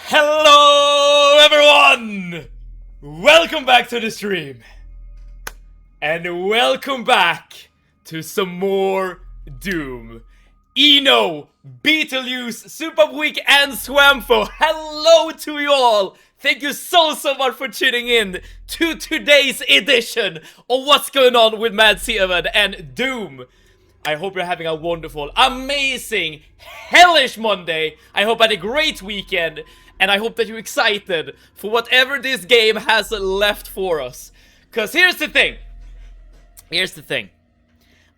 Hello everyone! Welcome back to the stream. And welcome back to some more Doom. Eno, Beetlejuice, Super Week and Swamfo. Hello to you all! Thank you so much for tuning in to today's edition of what's going on with Mad Seven and Doom. I hope you're having a wonderful, amazing, hellish Monday. I hope you had a great weekend. And I hope that you're excited for whatever this game has left for us. Because here's the thing.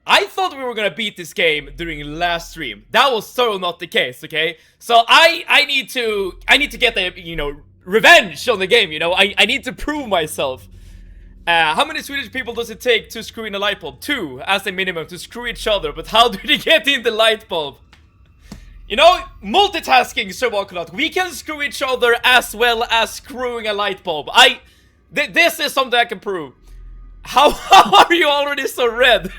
I thought we were gonna beat this game during last stream. That was so not the case, okay? So I need to get the, revenge on the game, I need to prove myself. How many Swedish people does it take to screw in a light bulb? 2 as a minimum to screw each other, but how do they get in the light bulb? Multitasking, Sir Walkalot. We can screw each other as well as screwing a light bulb. This is something I can prove. How are you already so red?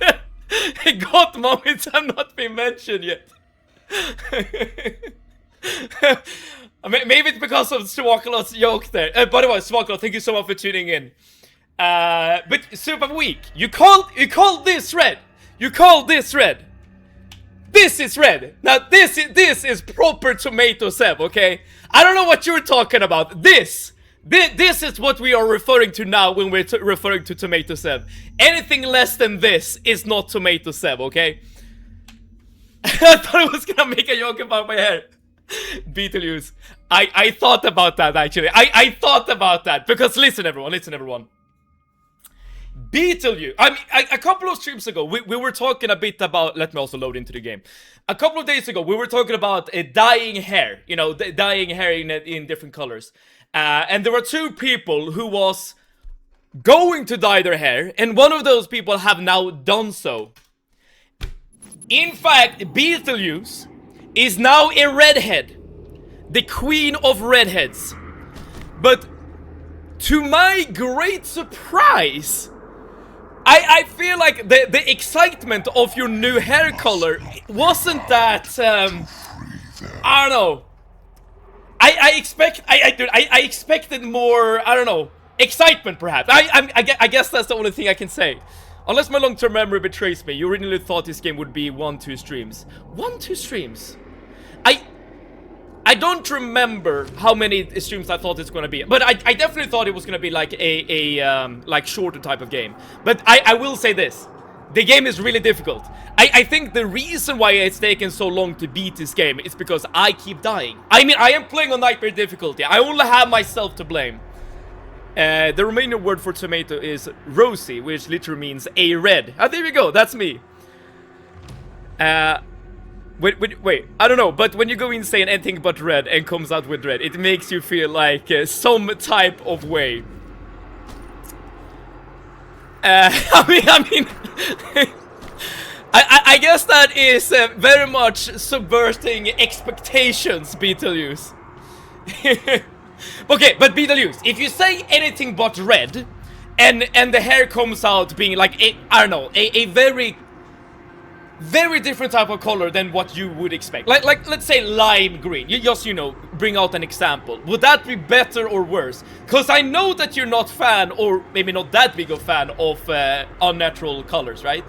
God moments have not been mentioned yet. Maybe it's because of Sir Walkalot's joke there. By the way, Sir Walkalot, thank you so much for tuning in. But Super Weak, you called this red. You called this red. This is red. Now this is proper tomato Seb, okay? I don't know what you're talking about. This is what we are referring to now when we're referring to tomato Seb. Anything less than this is not tomato Seb, okay? I thought I was gonna make a joke about my hair. Beetlejuice. I thought about that actually. I thought about that because listen everyone. Beetlejuice. I mean, a couple of streams ago, we were talking a bit about. Let me also load into the game. A couple of days ago, we were talking about dyeing hair. Dyeing hair in different colors. And there were 2 people who was going to dye their hair, and one of those people have now done so. In fact, Beetlejuice is now a redhead, the queen of redheads. But to my great surprise, I feel like the excitement of your new hair color wasn't that, I don't know. I expected more, I don't know, excitement perhaps. I guess that's the only thing I can say. Unless my long-term memory betrays me, you originally thought this game would be 1-2 streams. 1-2 streams? I don't remember how many streams I thought it's gonna be, but I definitely thought it was gonna be like a shorter type of game. But I will say this: the game is really difficult. I think the reason why it's taken so long to beat this game is because I keep dying. I mean, I am playing on nightmare difficulty. I only have myself to blame. The Romanian word for tomato is rosy, which literally means a red. Ah, there we go. That's me. Wait, I don't know, but when you go insane anything but red and comes out with red, it makes you feel like some type of way. I mean, I guess that is very much subverting expectations, Beetlejuice. Okay, but Beetlejuice, if you say anything but red, and the hair comes out being like a very different type of color than what you would expect. Like let's say lime green. You just, bring out an example. Would that be better or worse? Because I know that you're not fan, or maybe not that big of a fan of unnatural colors, right?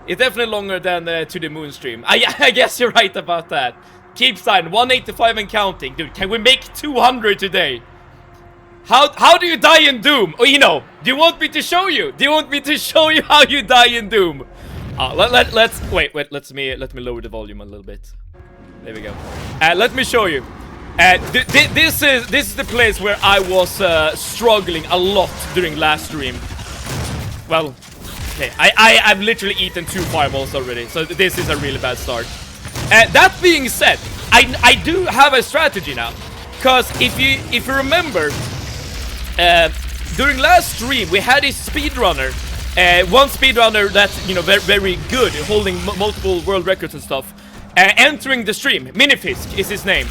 It's definitely longer than To the Moon stream. I guess you're right about that. Keep sign 185 and counting. Dude, can we make 200 today? How do you die in Doom? Oh, do you want me to show you? Do you want me to show you how you die in Doom? Let's wait. Let me lower the volume a little bit. There we go. Let me show you. This is the place where I was struggling a lot during last stream. Well, okay, I've literally eaten 2 fireballs already, so this is a really bad start. That being said, I do have a strategy now, cause if you remember, during last stream we had a speedrunner. One speedrunner that's, very good, holding multiple world records and stuff, entering the stream. Minifisk is his name.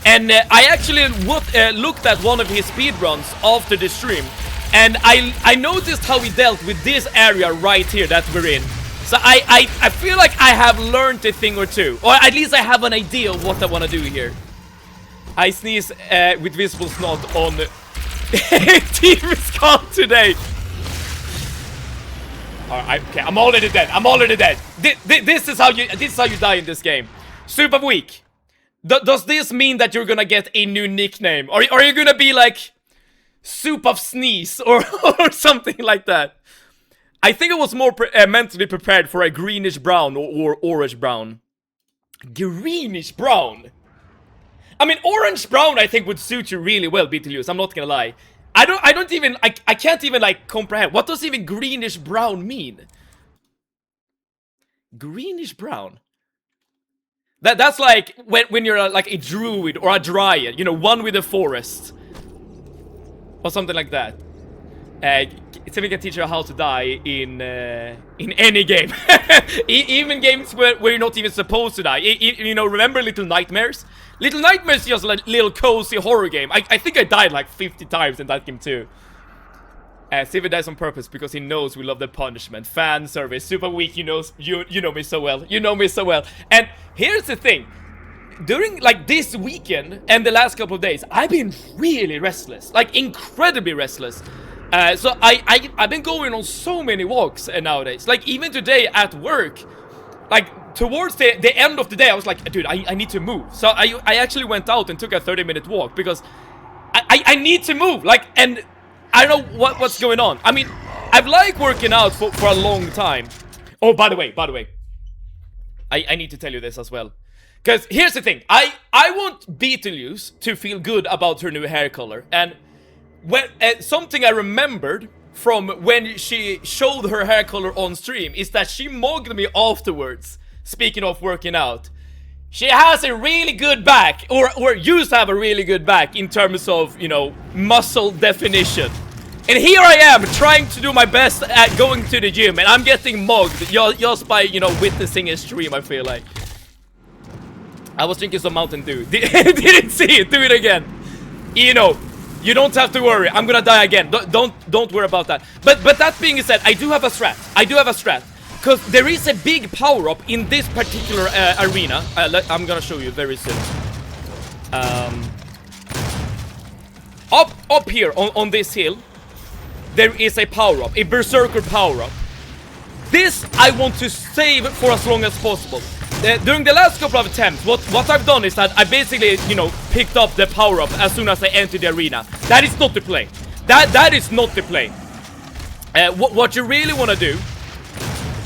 And I actually looked at one of his speedruns after the stream, and I noticed how he dealt with this area right here that we're in. So I feel like I have learned a thing or two, or at least I have an idea of what I want to do here. I sneeze with visible snot on Team Scott today. Alright, okay, I'm already dead. I'm already dead. This is how you die in this game. Soup of Week. Does this mean that you're gonna get a new nickname? Or are you gonna be like Soup of Sneeze or something like that? I think I was more mentally prepared for a greenish brown or orange brown. Greenish brown? I mean, orange brown I think would suit you really well, Beetlejuice. I'm not gonna lie. I can't even like comprehend. What does even greenish brown mean? Greenish brown? That's like when you're like a druid or a dryad, you know, one with the forest. Or something like that. Timmy can teach you how to die in any game. Even games where you're not even supposed to die. You know, remember Little Nightmares? Little Nightmares is just like a little cozy horror game. I think I died like 50 times in that game too. Steven dies on purpose because he knows we love the punishment. Fan service, Super Weak, you know me so well. You know me so well. And here's the thing. During like this weekend and the last couple of days, I've been really restless. Like incredibly restless. So I've been going on so many walks nowadays. Like even today at work, like towards the end of the day, I was like, dude, I need to move. So I actually went out and took a 30-minute walk because I need to move. Like, and I don't know what's going on. I mean, I've liked working out for a long time. Oh, by the way, I need to tell you this as well. Because here's the thing, I want Beetlejuice to feel good about her new hair color. And when something I remembered from when she showed her hair color on stream is that she mugged me afterwards. Speaking of working out, she has a really good back, or used to have a really good back in terms of, you know, muscle definition. And here I am trying to do my best at going to the gym, and I'm getting mugged just by, you know, witnessing a stream. I feel like I was drinking some Mountain Dew. Didn't see it. Do it again. You know, you don't have to worry. I'm gonna die again. Don't worry about that. But that being said, I do have a strat. Because there is a big power-up in this particular arena. I'm gonna show you very soon. Up here on this hill, there is a power-up, a berserker power-up. This I want to save for as long as possible. During the last couple of attempts, what I've done is that I basically, you know, picked up the power-up as soon as I entered the arena. That is not the play. That is not the play. What you really want to do,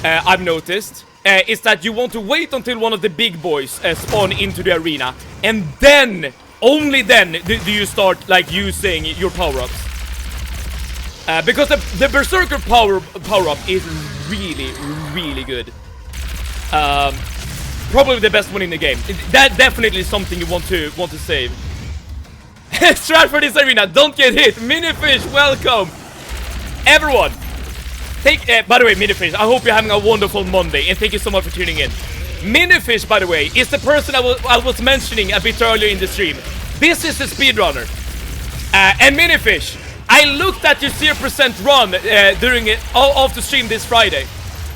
I've noticed, is that you want to wait until one of the big boys spawn into the arena, and then, only then, do you start like using your power-ups. Because the berserker power-up is really good. Probably the best one in the game. That definitely is something you want to save. Strat for this arena, don't get hit. Minifish, welcome. Everyone, by the way, Minifish, I hope you're having a wonderful Monday, and thank you so much for tuning in. Minifish, by the way, is the person I was mentioning a bit earlier in the stream. This is the speedrunner. And Minifish, I looked at your 0% run during off the stream this Friday.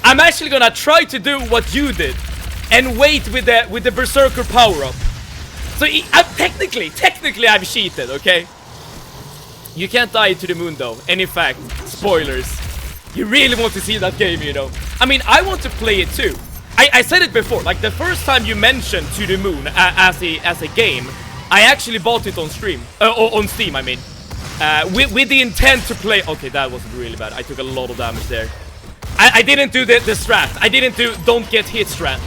I'm actually gonna try to do what you did and wait with the berserker power up. So technically I've cheated, okay? You can't die to the moon though. And in fact, spoilers, you really want to see that game, you know. I mean, I want to play it too. I said it before, like the first time you mentioned To the Moon as a game, I actually bought it on stream, on Steam, I mean. With the intent to play. Okay, that was really bad. I took a lot of damage there. I didn't do the strat. I didn't do don't get hit strat.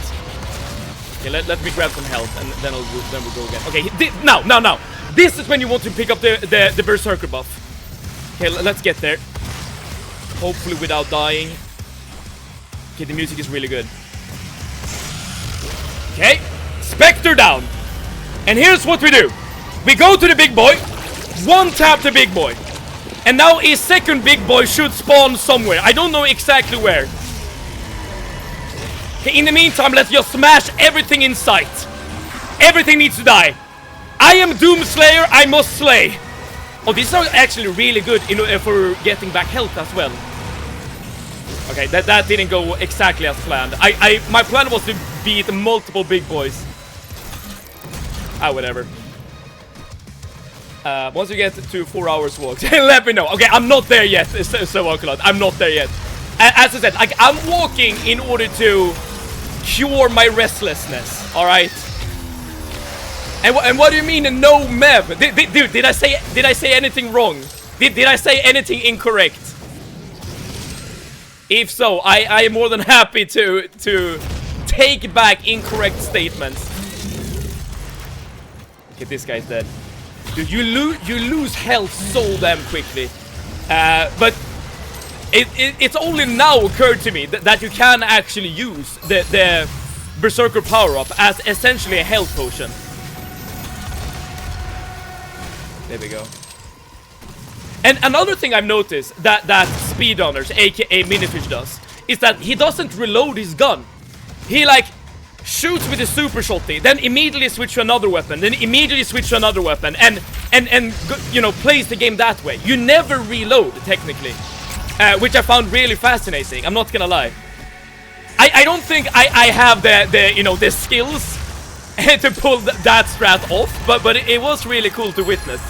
Okay, let me grab some health and then we'll go again. Okay, now. This is when you want to pick up the berserker buff. Okay, let's get there. Hopefully without dying. Okay, the music is really good. Okay, Spectre down. And here's what we do. We go to the big boy. One tap the big boy. And now a second big boy should spawn somewhere. I don't know exactly where. Okay, in the meantime, let's just smash everything in sight. Everything needs to die. I am Doomslayer, I must slay. Oh, these are actually really good for getting back health as well. Okay, that didn't go exactly as planned. My plan was to beat multiple big boys. Ah, whatever. Once you get to 4 hours walk, let me know. Okay, I'm not there yet, so I'm not there yet. As I said, like, I'm walking in order to cure my restlessness, alright? And what do you mean no mev? Dude, did I say anything wrong? Did I say anything incorrect? If so, I am more than happy to take back incorrect statements. Okay, this guy's dead. Dude, you lose health so damn quickly. But it's only now occurred to me that you can actually use the Berserker power-up as essentially a health potion. There we go. And another thing I've noticed that speedrunners, aka Minifish, does is that he doesn't reload his gun. He like shoots with a super shotty, then immediately switch to another weapon, then immediately switch to another weapon, and you know, plays the game that way. You never reload technically, which I found really fascinating. I'm not gonna lie. I don't think I have the you know, the skills to pull that strat off, but it was really cool to witness.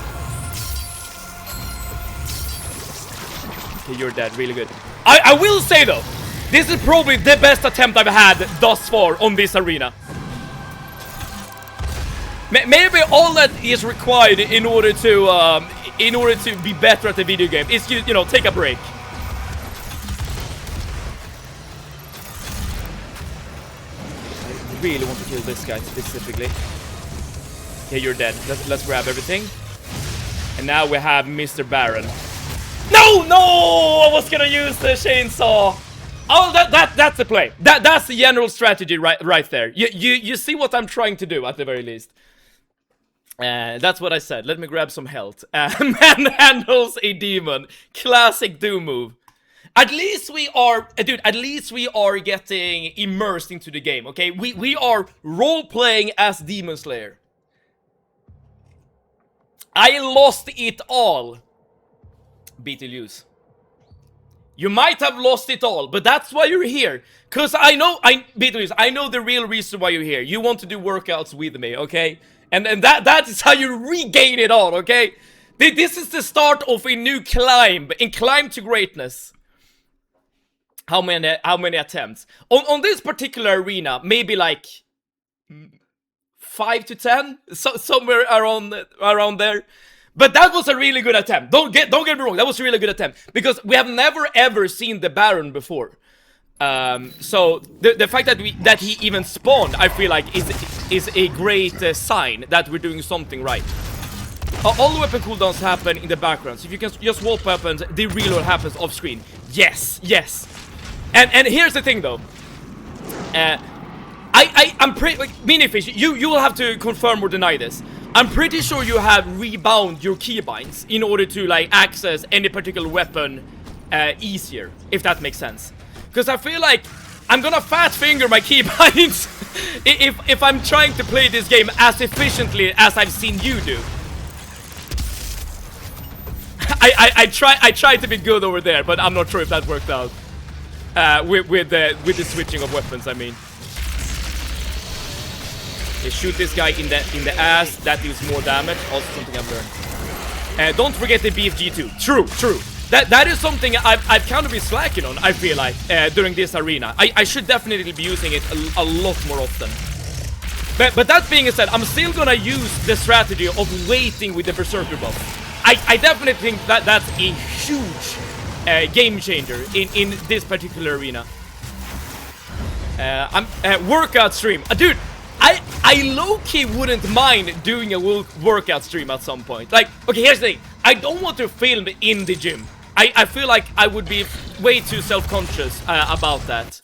Okay, you're dead. Really good. I will say though, this is probably the best attempt I've had thus far on this arena. Maybe all that is required in order to be better at the video game is you know, take a break. I really want to kill this guy specifically. Okay, you're dead. Let's grab everything. And now we have Mr. Baron. No! I was gonna use the chainsaw. Oh, that's the play. That's the general strategy right there. You see what I'm trying to do at the very least. That's what I said. Let me grab some health. Manhandles a demon. Classic Doom move. At least we are, dude, at least we are getting immersed into the game, okay? We are role-playing as Demon Slayer. I lost it all. Beetlejuice. You might have lost it all, but that's why you're here. Cause Beetlejuice, I know the real reason why you're here. You want to do workouts with me, okay? And that is how you regain it all, okay? This is the start of a new climb, to greatness. How many attempts? On this particular arena, maybe like 5 to 10, somewhere around there. But that was a really good attempt. Don't get me wrong, that was a really good attempt because we have never ever seen the Baron before. So the fact that he even spawned, I feel like is a great sign that we're doing something right. All the weapon cooldowns happen in the background, so if you can just swap weapons, the reload happens off screen. Yes. And here's the thing though. I'm pretty like Minifish. You will have to confirm or deny this. I'm pretty sure you have rebound your keybinds in order to like access any particular weapon easier, if that makes sense. Because I feel like I'm gonna fat finger my keybinds if I'm trying to play this game as efficiently as I've seen you do. I tried to be good over there, but I'm not sure if that worked out. With the switching of weapons, I mean. Okay, shoot this guy in the ass. That deals more damage. Also something I've learned. Don't forget the BFG2. True. That is something I've kind of been slacking on, I feel like, during this arena. I should definitely be using it a lot more often. But that being said, I'm still gonna use the strategy of waiting with the Berserker buff. I definitely think that's a huge game changer in this particular arena. Workout stream. Dude, I low-key wouldn't mind doing a workout stream at some point. Like, okay, here's the thing. I don't want to film in the gym. I feel like I would be way too self-conscious about that.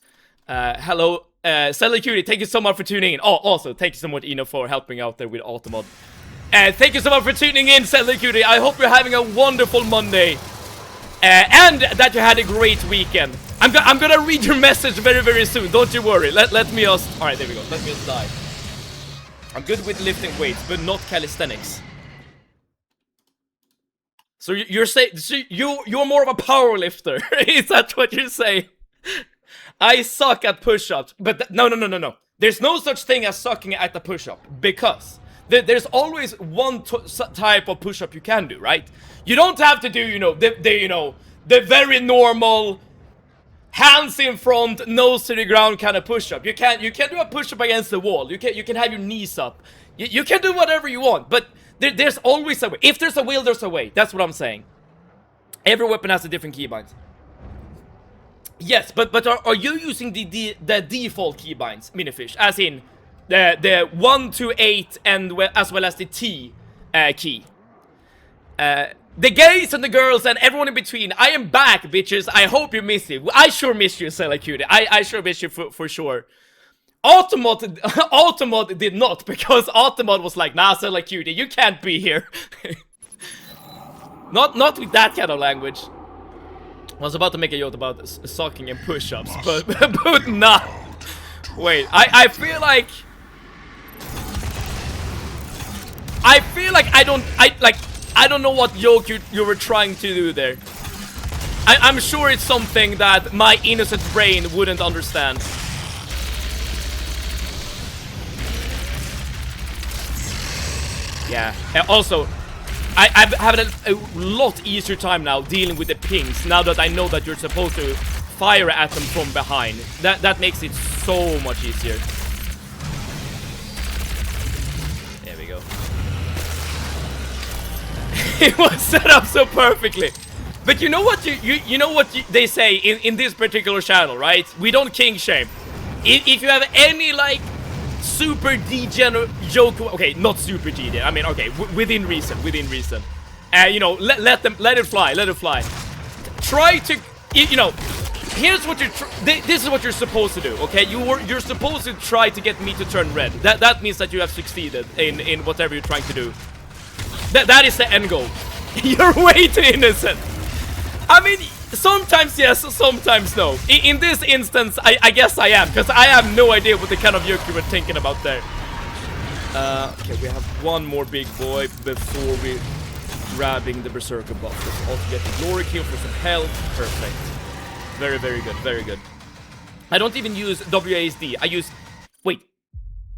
Hello, Cellular Cutie, thank you so much for tuning in. Oh, also, thank you so much, Ino, for helping out there with Automod. Thank you so much for tuning in, Cellular Cutie. I hope you're having a wonderful Monday. And that you had a great weekend. I'm gonna read your message very, very soon. Don't you worry. Let me just... Alright, there we go. Let me just die. I'm good with lifting weights, but not calisthenics. So you're saying... So you're more of a power lifter. Is that what you're saying? I suck at push-ups. But no. There's no such thing as sucking at the push-up. Because There's always one type of push-up you can do, right? You don't have to do, you know, the very normal hands in front, nose to the ground kind of push-up. You can do a push-up against the wall. You can have your knees up. You can do whatever you want, but there's always a way. If there's a will, there's a way. That's what I'm saying. Every weapon has a different keybinds. Yes, but are you using the default keybinds, Minifish? As in the 1 to 8 and as well as the T key. The gays and the girls and everyone in between, I am back, bitches. I hope you miss it. I sure miss you, Cutie. I sure miss you for sure. Automod did not, because Automod was like, nah, Cutie, you can't be here. not with that kind of language. I was about to make a joke about sucking and push-ups, but not. Wait, I feel like I don't know what joke you were trying to do there. I'm sure it's something that my innocent brain wouldn't understand. Yeah. Also, I've had a lot easier time now dealing with the pings, now that I know that you're supposed to fire at them from behind. That makes it so much easier. There we go. It was set up so perfectly. But you know what you know what they say in this particular channel, right? We don't king shame. If you have any like super degenerate joke, okay, not super degenerate. I mean, okay, within reason. You know, let it fly. Try to, you know, here's what this is what you're supposed to do, okay? You're supposed to try to get me to turn red. That means that you have succeeded in whatever you're trying to do. That is the end goal. You're way too innocent. I mean, sometimes yes, sometimes no. In this instance, I guess I am, because I have no idea what the kind of joke you were thinking about there. Okay, we have one more big boy before we grabbing the Berserker buff. Let's also get the glory kill for some health. Perfect. Very, very good, very good. I don't even use WASD. I use, wait,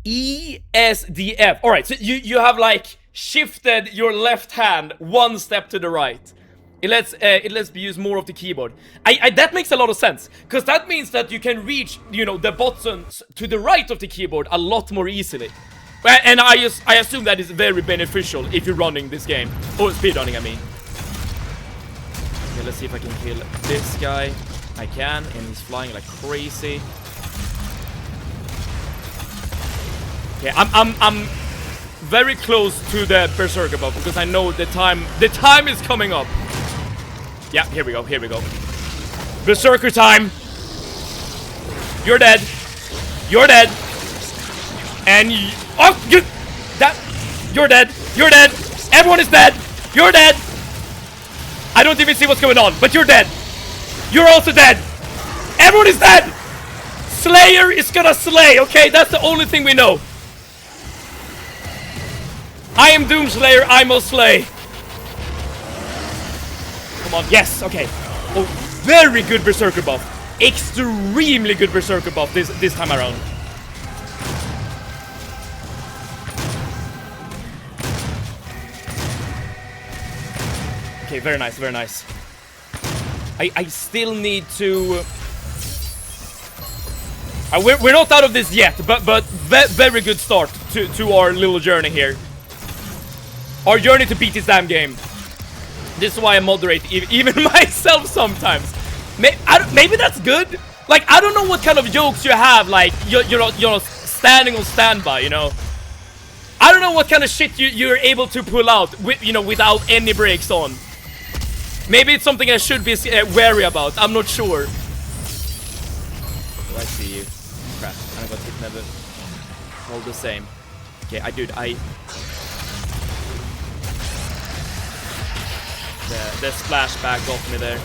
ESDF. Alright, so you have like shifted your left hand one step to the right. It lets me use more of the keyboard. That makes a lot of sense, because that means that you can reach, you know, the buttons to the right of the keyboard a lot more easily. And I assume that is very beneficial if you're running this game. Or speedrunning, I mean. Okay, let's see if I can kill this guy. I can, and he's flying like crazy. Okay, I'm very close to the Berserker buff, because I know the time is coming up. Yeah, here we go. Berserker time. You're dead. And you're dead. Everyone is dead. You're dead. I don't even see what's going on, but you're dead. You're also dead. Everyone is dead. Slayer is gonna slay, okay? That's the only thing we know. I am Doomslayer, I must slay. Come on, yes, okay. Oh, very good Berserker buff. Extremely good Berserker buff this time around. Okay, very nice. I still need to... we're not out of this yet, but very good start to our little journey here. Our journey to beat this damn game. This is why I moderate even myself sometimes. Maybe that's good. Like, I don't know what kind of jokes you have, like, you're standing on standby, you know. I don't know what kind of shit you're able to pull out, you know, without any brakes on. Maybe it's something I should be wary about. I'm not sure. Oh, I see you. Crap. I got hit never. All the same. Okay, the splashback got me there.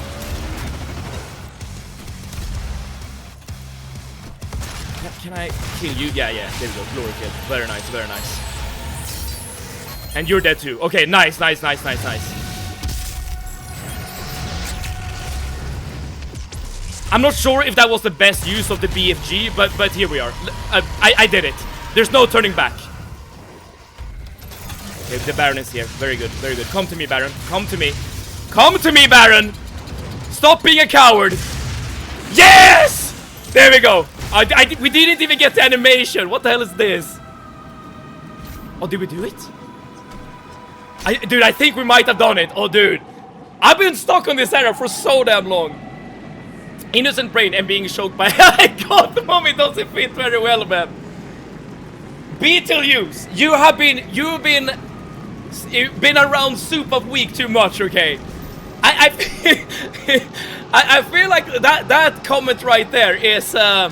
Can I kill you? Yeah, there we go. Glory kill. Very nice. And you're dead too. Okay, nice. I'm not sure if that was the best use of the BFG, but here we are. I did it. There's no turning back. Okay, the Baron is here. Very good, very good. Come to me, Baron. Come to me. Come to me, Baron! Stop being a coward! Yes! There we go. We didn't even get the animation. What the hell is this? Oh, did we do it? Dude, I think we might have done it. Oh, dude. I've been stuck on this area for so damn long. Innocent brain and being choked by... God, the moment doesn't fit very well, man. Beetlejuice, you've been around Soup of Week too much, okay? I feel like that comment right there is I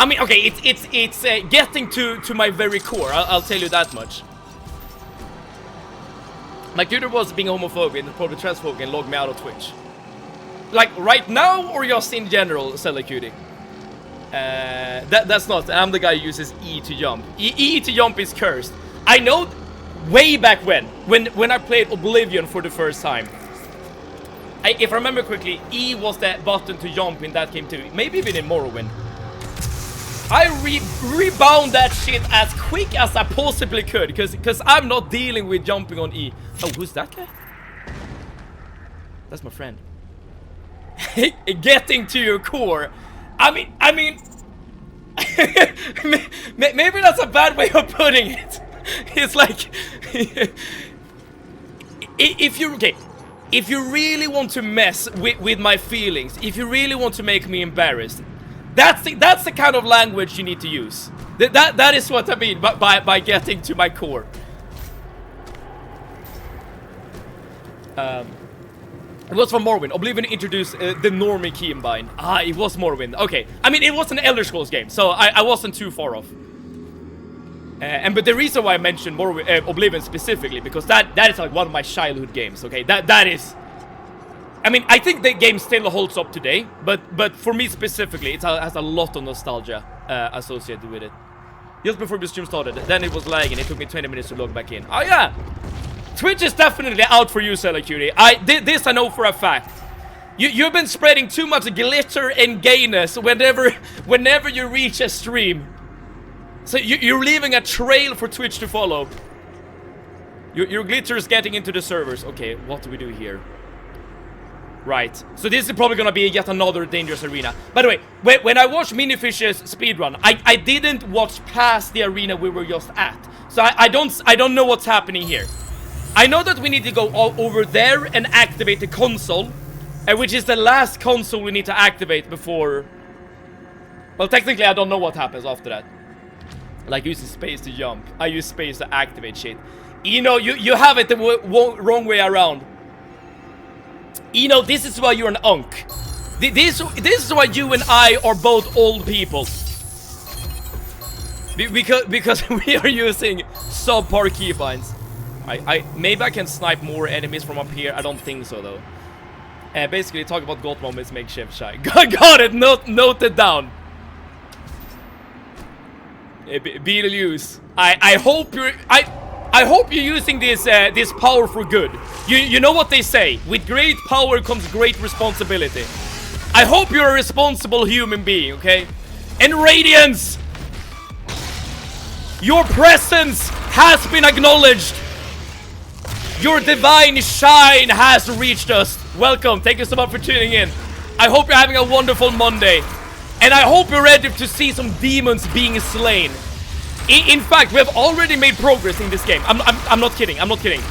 mean, okay, it's getting to my very core. I'll tell you that much. My tutor was being homophobic and probably transphobic and logged me out of Twitch. Like right now or just in general, Zelda Cutie? That's not. I'm the guy who uses E to jump. E to jump is cursed. I know way back when I played Oblivion for the first time. If I remember correctly, E was the button to jump in that game too. Maybe even in Morrowind. I rebound that shit as quick as I possibly could, because I'm not dealing with jumping on E. Oh, who's that guy? That's my friend. Getting to your core. I mean, maybe that's a bad way of putting it. It's like, if you really want to mess with my feelings, if you really want to make me embarrassed, that's the kind of language you need to use. That is what I mean by getting to my core. It was from Morrowind. Oblivion introduced the normie keybind. Ah, it was Morrowind. Okay. I mean, it was an Elder Scrolls game, so I wasn't too far off. But the reason why I mentioned Morrowind, Oblivion specifically, because that is like one of my childhood games, okay? That is... I mean, I think the game still holds up today, but for me specifically, it has a lot of nostalgia associated with it. Just before the stream started, then it was lagging. It took me 20 minutes to log back in. Oh yeah! Twitch is definitely out for you, Zelda Cutie. This I know for a fact. You've been spreading too much glitter and gayness whenever you reach a stream. So you're leaving a trail for Twitch to follow. Your glitter is getting into the servers. Okay, what do we do here? Right. So this is probably gonna be yet another dangerous arena. By the way, when I watched Minifish's speedrun, I didn't watch past the arena we were just at. So I don't know what's happening here. I know that we need to go over there and activate the console, which is the last console we need to activate before... Well, technically, I don't know what happens after that. Like using space to jump. I use space to activate shit. You know, you have it the wrong way around. You know, this is why you're an unk. This is why you and I are both old people. Because we are using subpar keybinds. Maybe I can snipe more enemies from up here. I don't think so though. Basically, talk about goat moments make Chef shy. Got it. Noted down. Beetlejuice. I hope you're using this power for good. You know what they say. With great power comes great responsibility. I hope you're a responsible human being. Okay. And Radiance, your presence has been acknowledged. Your divine shine has reached us. Welcome. Thank you so much for tuning in. I hope you're having a wonderful Monday. And I hope you're ready to see some demons being slain. In fact, we have already made progress in this game. I'm not kidding. I'm not kidding.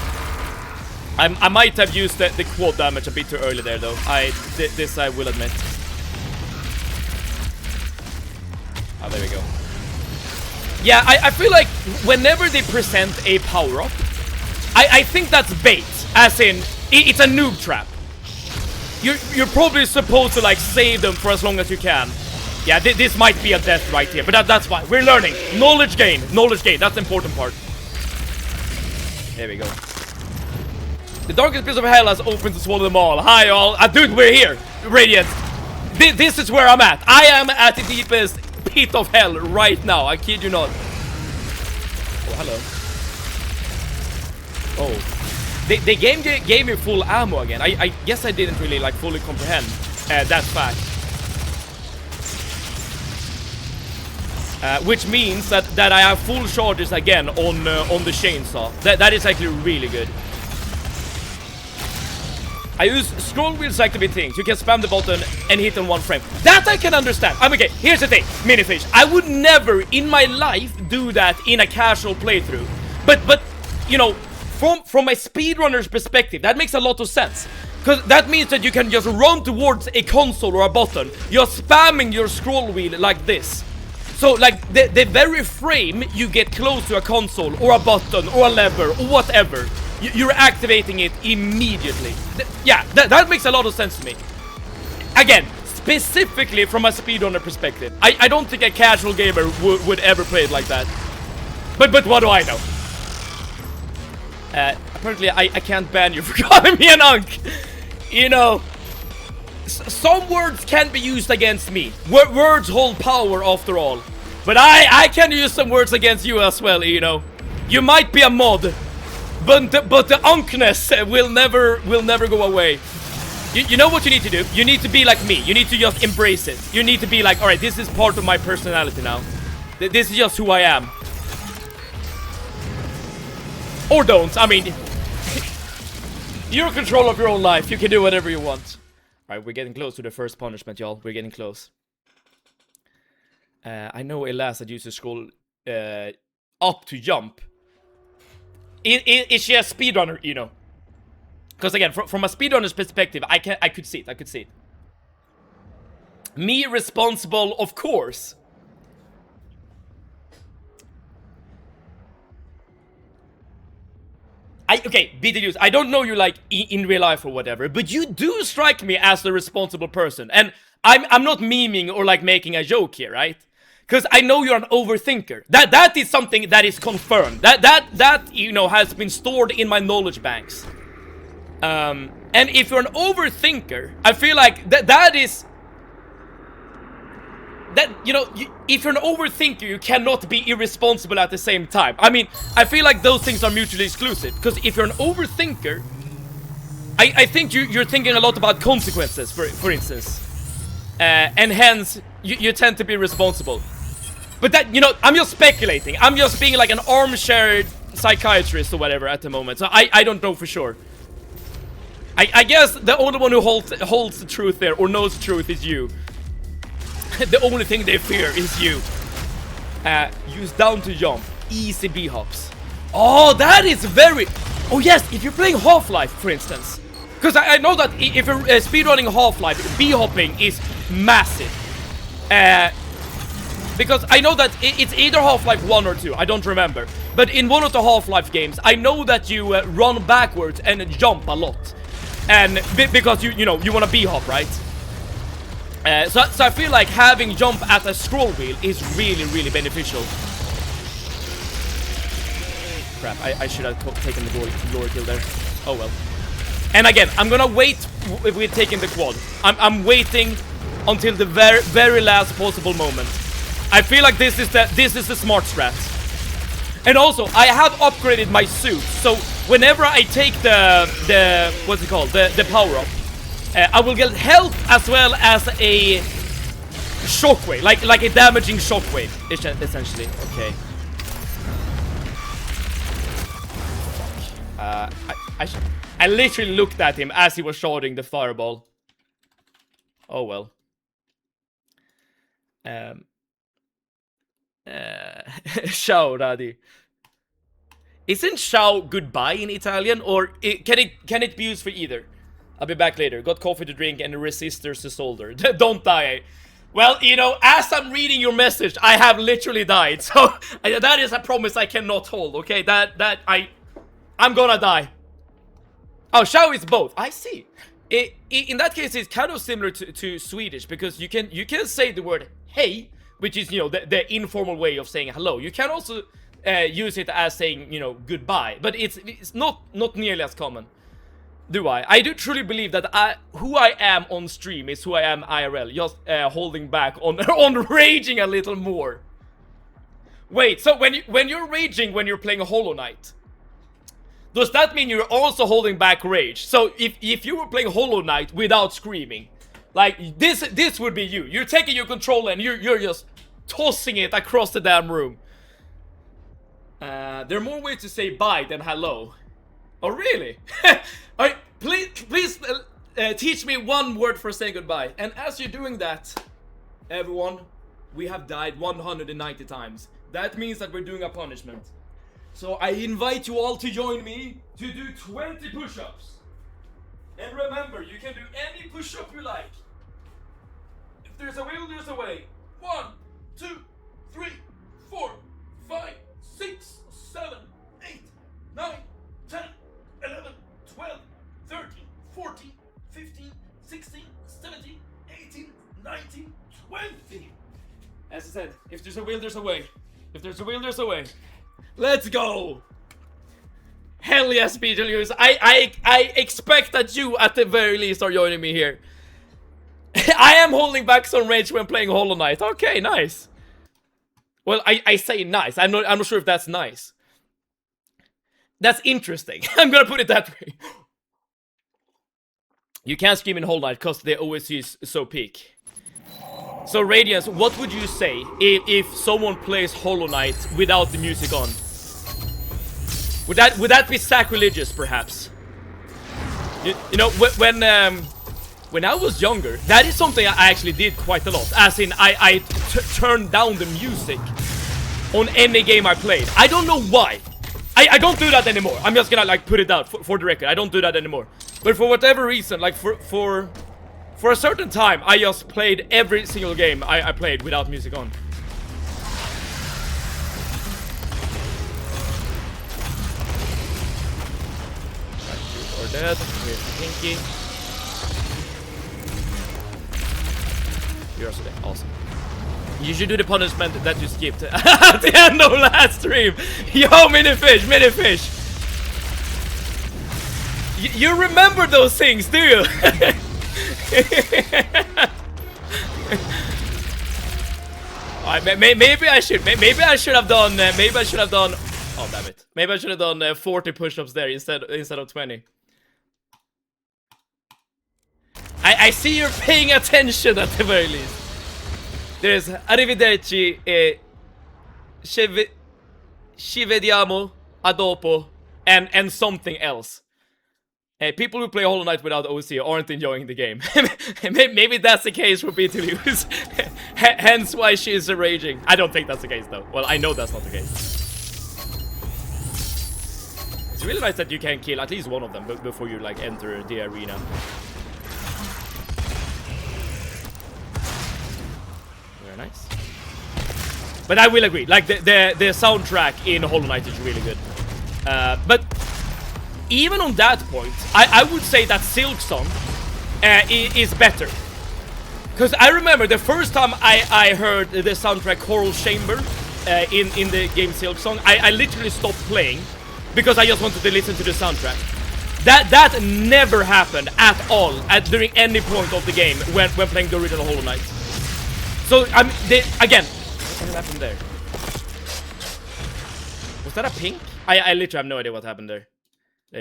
I might have used the quad damage a bit too early there, though. This I will admit. Oh, there we go. Yeah, I feel like whenever they present a power-up, I think that's bait, as in, it's a noob trap. You're probably supposed to, like, save them for as long as you can. Yeah, this might be a death right here, but that's fine. We're learning. Knowledge gain, that's the important part. There we go. The darkest pits of hell has opened to swallow them all. Hi, all. Dude, we're here. Radiant. This is where I'm at. I am at the deepest pit of hell right now. I kid you not. Oh, hello. Oh, the game gave me full ammo again. I guess I didn't really like fully comprehend that fact. which means that I have full charges again on the chainsaw. That is actually really good. I use scroll wheels like to be things. You can spam the button and hit on one frame. That I can understand. I mean, okay, here's the thing, Minifish. I would never in my life do that in a casual playthrough. But you know, from a speedrunner's perspective, that makes a lot of sense. Because that means that you can just run towards a console or a button. You're spamming your scroll wheel like this. So, like, the very frame you get close to a console or a button or a lever or whatever, you're activating it immediately. Yeah, that makes a lot of sense to me. Again, specifically from a speedrunner perspective. I don't think a casual gamer would ever play it like that. But what do I know? Apparently I can't ban you for calling me an unk. You know, some words can be used against me. Words hold power after all. But I can use some words against you as well, you know. You might be a mod, but the unkness will never go away. You know what you need to do? You need to be like me. You need to just embrace it. You need to be like, alright, this is part of my personality now. This is just who I am. Or don't. I mean, you're in control of your own life. You can do whatever you want. Alright, we're getting close to the first punishment, y'all. We're getting close. I know a lass that uses scroll up to jump. Is she a speedrunner, you know? Because again, from a speedrunner's perspective, I could see it. Me responsible, of course. Okay, BTUs, I don't know you like in real life or whatever, but you do strike me as the responsible person. And I'm not memeing or like making a joke here, right? Because I know you're an overthinker. That is something that is confirmed. That you know has been stored in my knowledge banks. And if you're an overthinker, I feel like that is you know, if you're an overthinker, you cannot be irresponsible at the same time. I mean, I feel like those things are mutually exclusive. Because if you're an overthinker, I think you're thinking a lot about consequences, for instance. And hence, you tend to be responsible. But that, you know, I'm just speculating. I'm just being like an armchair psychiatrist or whatever at the moment. So I don't know for sure. I guess the only one who holds the truth there, or knows the truth, is you. The only thing they fear is you. Use down to jump. Easy B-hops. Oh, that is very... Oh yes, if you're playing Half-Life, for instance. Because I know that if you're speedrunning Half-Life, B-hopping is massive. Because I know that it's either Half-Life 1 or 2, I don't remember. But in one of the Half-Life games, I know that you run backwards and jump a lot. And because you know, you want to B-hop, right? So I feel like having jump at a scroll wheel is really beneficial. Crap, I should have taken the glory kill there. Oh well. And again, I'm gonna wait with taking the quad. I'm waiting until the very last possible moment. I feel like this is the smart strat. And also, I have upgraded my suit, so whenever I take the what's it called, the power up, I will get health as well as a shockwave, like a damaging shockwave, essentially. Okay. I literally looked at him as he was shooting the fireball. Oh well. Ciao, Radi. Isn't ciao goodbye in Italian, or can it be used for either? I'll be back later. Got coffee to drink and resistors to solder. Don't die. Well, you know, as I'm reading your message, I have literally died. So that is a promise I cannot hold. Okay, I'm gonna die. Oh, ciao is both. I see. In that case, it's kind of similar to Swedish, because you can say the word hey, which is, you know, the informal way of saying hello. You can also use it as saying, you know, goodbye, but it's not nearly as common. Do I? I do truly believe that who I am on stream is who I am IRL. Just holding back on raging a little more. Wait, so when you're raging when you're playing Hollow Knight, does that mean you're also holding back rage? So if you were playing Hollow Knight without screaming, like this would be you. You're taking your controller and you're just tossing it across the damn room. There are more ways to say bye than hello. Oh, really? Alright, please teach me one word for saying goodbye. And as you're doing that, everyone, we have died 190 times. That means that we're doing a punishment. So I invite you all to join me to do 20 push-ups. And remember, you can do any push-up you like. If there's a will, there's a way. 1, 2, 3, 4, 5, 6, 7, 8, 9, 10, 11, 12, 13, 14, 15, 16, 17, 18, 19, 20. As I said, if there's a will, there's a way. If there's a will, there's a way. Let's go! Hell yes, Peter Lewis. I expect that you, at the very least, are joining me here. I am holding back some rage when playing Hollow Knight. Okay, nice. Well, I say nice. I'm not sure if that's nice. That's interesting. I'm gonna put it that way. You can't scream in Hollow Knight because the OSC is so peak. So Radiance, what would you say if someone plays Hollow Knight without the music on? Would that be sacrilegious, perhaps? You know, when I was younger, that is something I actually did quite a lot. As in, I turned down the music on any game I played. I don't know why. I don't do that anymore. I'm just gonna like put it out for the record. I don't do that anymore. But for whatever reason, like for a certain time, I just played every single game I played without music on. Or dead. Here's Pinky. You're also dead. Awesome. You should do the punishment that you skipped at the end of last stream. Yo, minifish. You remember those things, do you? Maybe I should. Maybe I should have done. Maybe I should have done. Oh damn it! Maybe I should have done 40 push-ups there instead of 20. I see you're paying attention at the very least. There's arrivederci e ci vediamo a dopo and something else. People who play Hollow Knight without OC aren't enjoying the game. Maybe that's the case for BT Lewis. Hence why she is raging. I don't think that's the case though. Well, I know that's not the case. It's really nice that you can kill at least one of them before you like enter the arena. Very nice. But I will agree, like the soundtrack in Hollow Knight is really good. But even on that point, I would say that Silk Song is better. Because I remember the first time I heard the soundtrack Coral Chamber in the game Silk Song, I literally stopped playing because I just wanted to listen to the soundtrack. That never happened at all during any point of the game when playing the original Hollow Knight. So, again, what happened there? Was that a pink? I literally have no idea what happened there.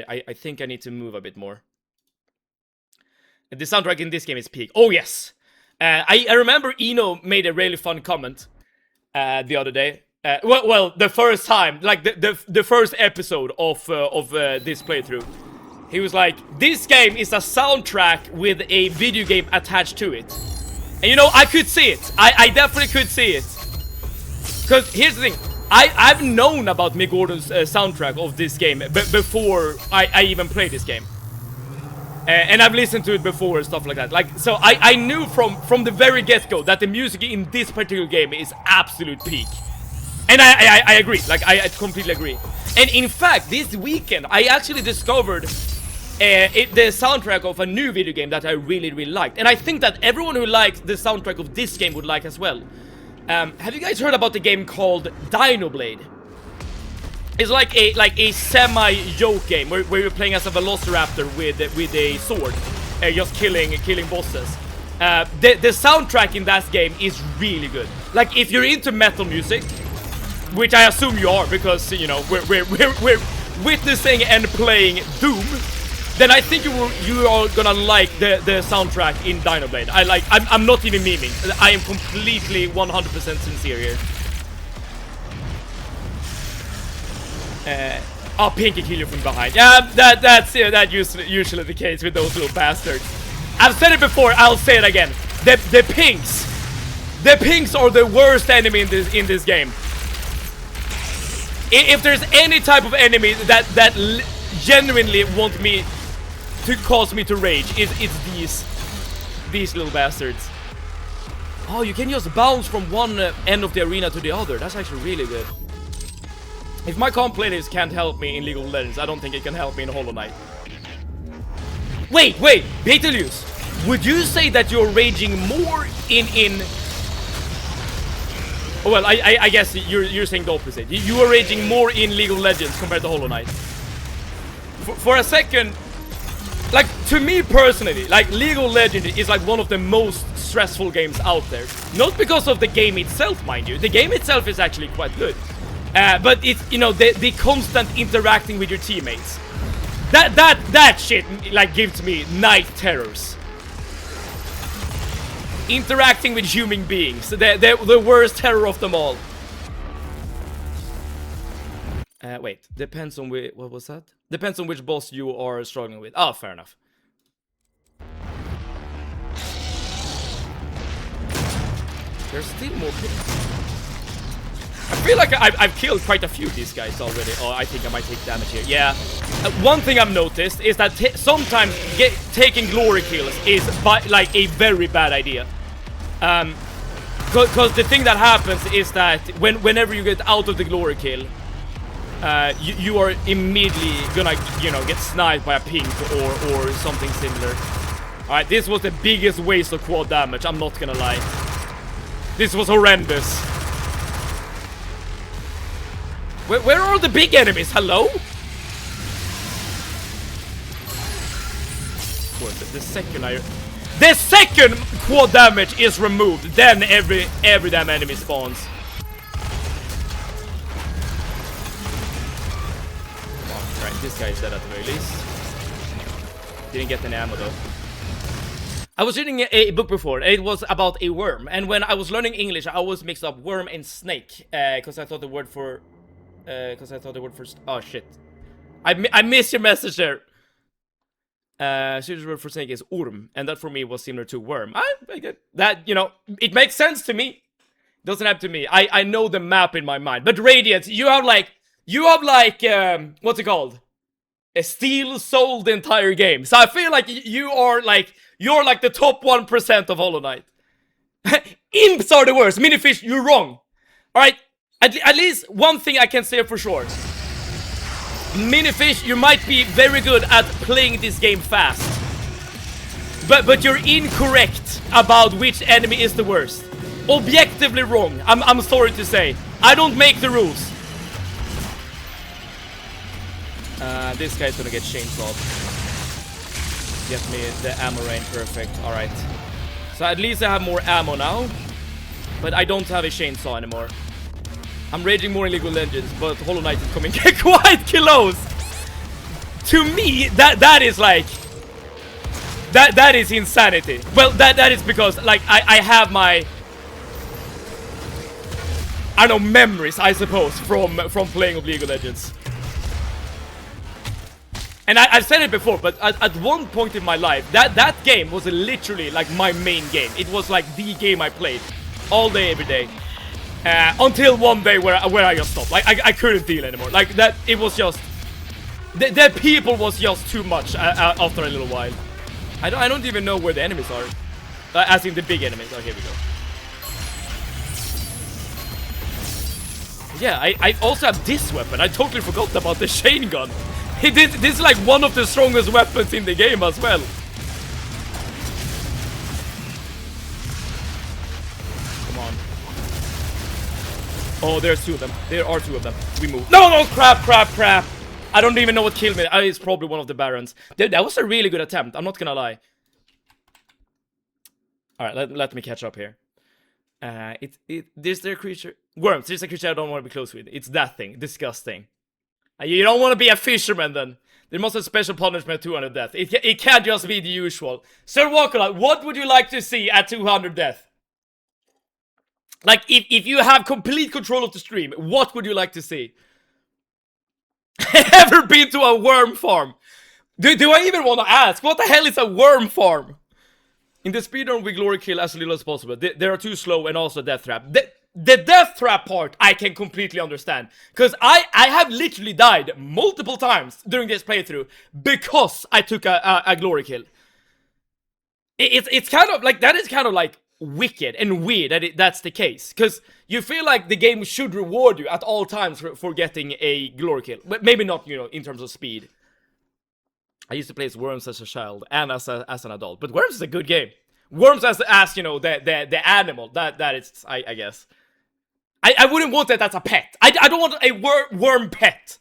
I think I need to move a bit more. The soundtrack in this game is peak. Oh, yes! I remember Eno made a really fun comment the other day. Well, the first time, like the first episode of this playthrough. He was like, this game is a soundtrack with a video game attached to it. And you know, I could see it. I definitely could see it. Because here's the thing. I've known about Mick Gordon's soundtrack of this game before I even played this game. And I've listened to it before and stuff like that. Like, so I knew from the very get-go that the music in this particular game is absolute peak. And I agree. Like, I completely agree. And in fact, this weekend, I actually discovered the soundtrack of a new video game that I really, really liked. And I think that everyone who likes the soundtrack of this game would like as well. Have you guys heard about the game called Dinoblade? It's like a semi-joke game where you're playing as a velociraptor with a sword, just killing bosses. The soundtrack in that game is really good. Like, if you're into metal music, which I assume you are, because you know we're witnessing and playing Doom. then I think you are gonna like the soundtrack in Dinoblade. I'm not even memeing. I am completely 100% sincere here. Oh, Pinky kill you from behind. Yeah, that's usually the case with those little bastards. I've said it before, I'll say it again. The pinks are the worst enemy in this game. If there's any type of enemy that genuinely want me to cause me to rage, it's these little bastards. Oh, you can just bounce from one end of the arena to the other. That's actually really good. If my comp players can't help me in League of Legends, I don't think it can help me in Hollow Knight. Wait, Betelgeuse, would you say that you're raging more in... Oh, well, I guess you're saying the opposite. You are raging more in League of Legends compared to Hollow Knight. For a second, like, to me personally, like, League of Legends is like one of the most stressful games out there. Not because of the game itself, mind you. The game itself is actually quite good. But it's, you know, the constant interacting with your teammates. That shit, like, gives me night terrors. Interacting with human beings, the worst terror of them all. Wait, depends on what was that? Depends on which boss you are struggling with. Oh, fair enough. There's still more people. I feel like I've killed quite a few of these guys already. Oh, I think I might take damage here. Yeah. One thing I've noticed is that sometimes taking glory kills is like a very bad idea. Because the thing that happens is that whenever you get out of the glory kill, you are immediately gonna, you know, get sniped by a pink or something similar. Alright, this was the biggest waste of quad damage, I'm not gonna lie. This was horrendous. Where are the big enemies? Hello? The second quad damage is removed, then every damn enemy spawns. Oh, right, this guy is dead at the very least. Didn't get any ammo though. I was reading a book before. It was about a worm, and when I was learning English, I always mixed up worm and snake, because I thought the word for oh shit, I missed your message there. Serious word for snake is orm, and that for me was similar to worm. I get that, you know, it makes sense to me. Doesn't have to me. I know the map in my mind. But Radiant, you have like what's it called? A steel soul the entire game. So I feel like you're like the top 1% of Hollow Knight. Imps are the worst. Minifish, you're wrong. Alright, at least one thing I can say for sure. Minifish, you might be very good at playing this game fast. But you're incorrect about which enemy is the worst. Objectively wrong, I'm sorry to say. I don't make the rules. This guy's gonna get chainsawed. Get me the ammo range, perfect, alright. So at least I have more ammo now. But I don't have a chainsaw anymore. I'm raging more in League of Legends, but Hollow Knight is coming quite close. To me, that is like... That is insanity. Well, that is because, like, I have my... I don't know, memories, I suppose, from playing of League of Legends. And I've said it before, but at one point in my life, that game was literally like my main game. It was like the game I played all day, every day. Until one day where I just stopped. Like, I couldn't deal anymore. Like, that, it was just... The people was just too much after a little while. I don't even know where the enemies are. As in the big enemies. Oh, here we go. Yeah, I also have this weapon. I totally forgot about the chain gun. This is like one of the strongest weapons in the game as well. Come on. Oh, there's two of them. There are two of them. We move. No, crap. I don't even know what killed me. It's probably one of the Barons. That was a really good attempt. I'm not gonna lie. Alright, let me catch up here. There's their creature. Worms, there's a creature I don't want to be close with. It's that thing. Disgusting. You don't want to be a fisherman then. There must be special punishment 200 death. It can't just be the usual. Sir Walker, what would you like to see at 200 death? Like, if you have complete control of the stream, what would you like to see? Ever been to a worm farm? Do I even want to ask? What the hell is a worm farm? In the speedrun, we glory kill as little as possible. They are too slow and also death trap. The death trap part, I can completely understand. Because I have literally died multiple times during this playthrough because I took a glory kill. It's kind of like, that is kind of like wicked and weird that that's the case. Because you feel like the game should reward you at all times for getting a glory kill. But maybe not, you know, in terms of speed. I used to play as Worms as a child and as an adult, but Worms is a good game. Worms as you know, the animal, that is, I guess. I wouldn't want that as a pet. I don't want a worm pet.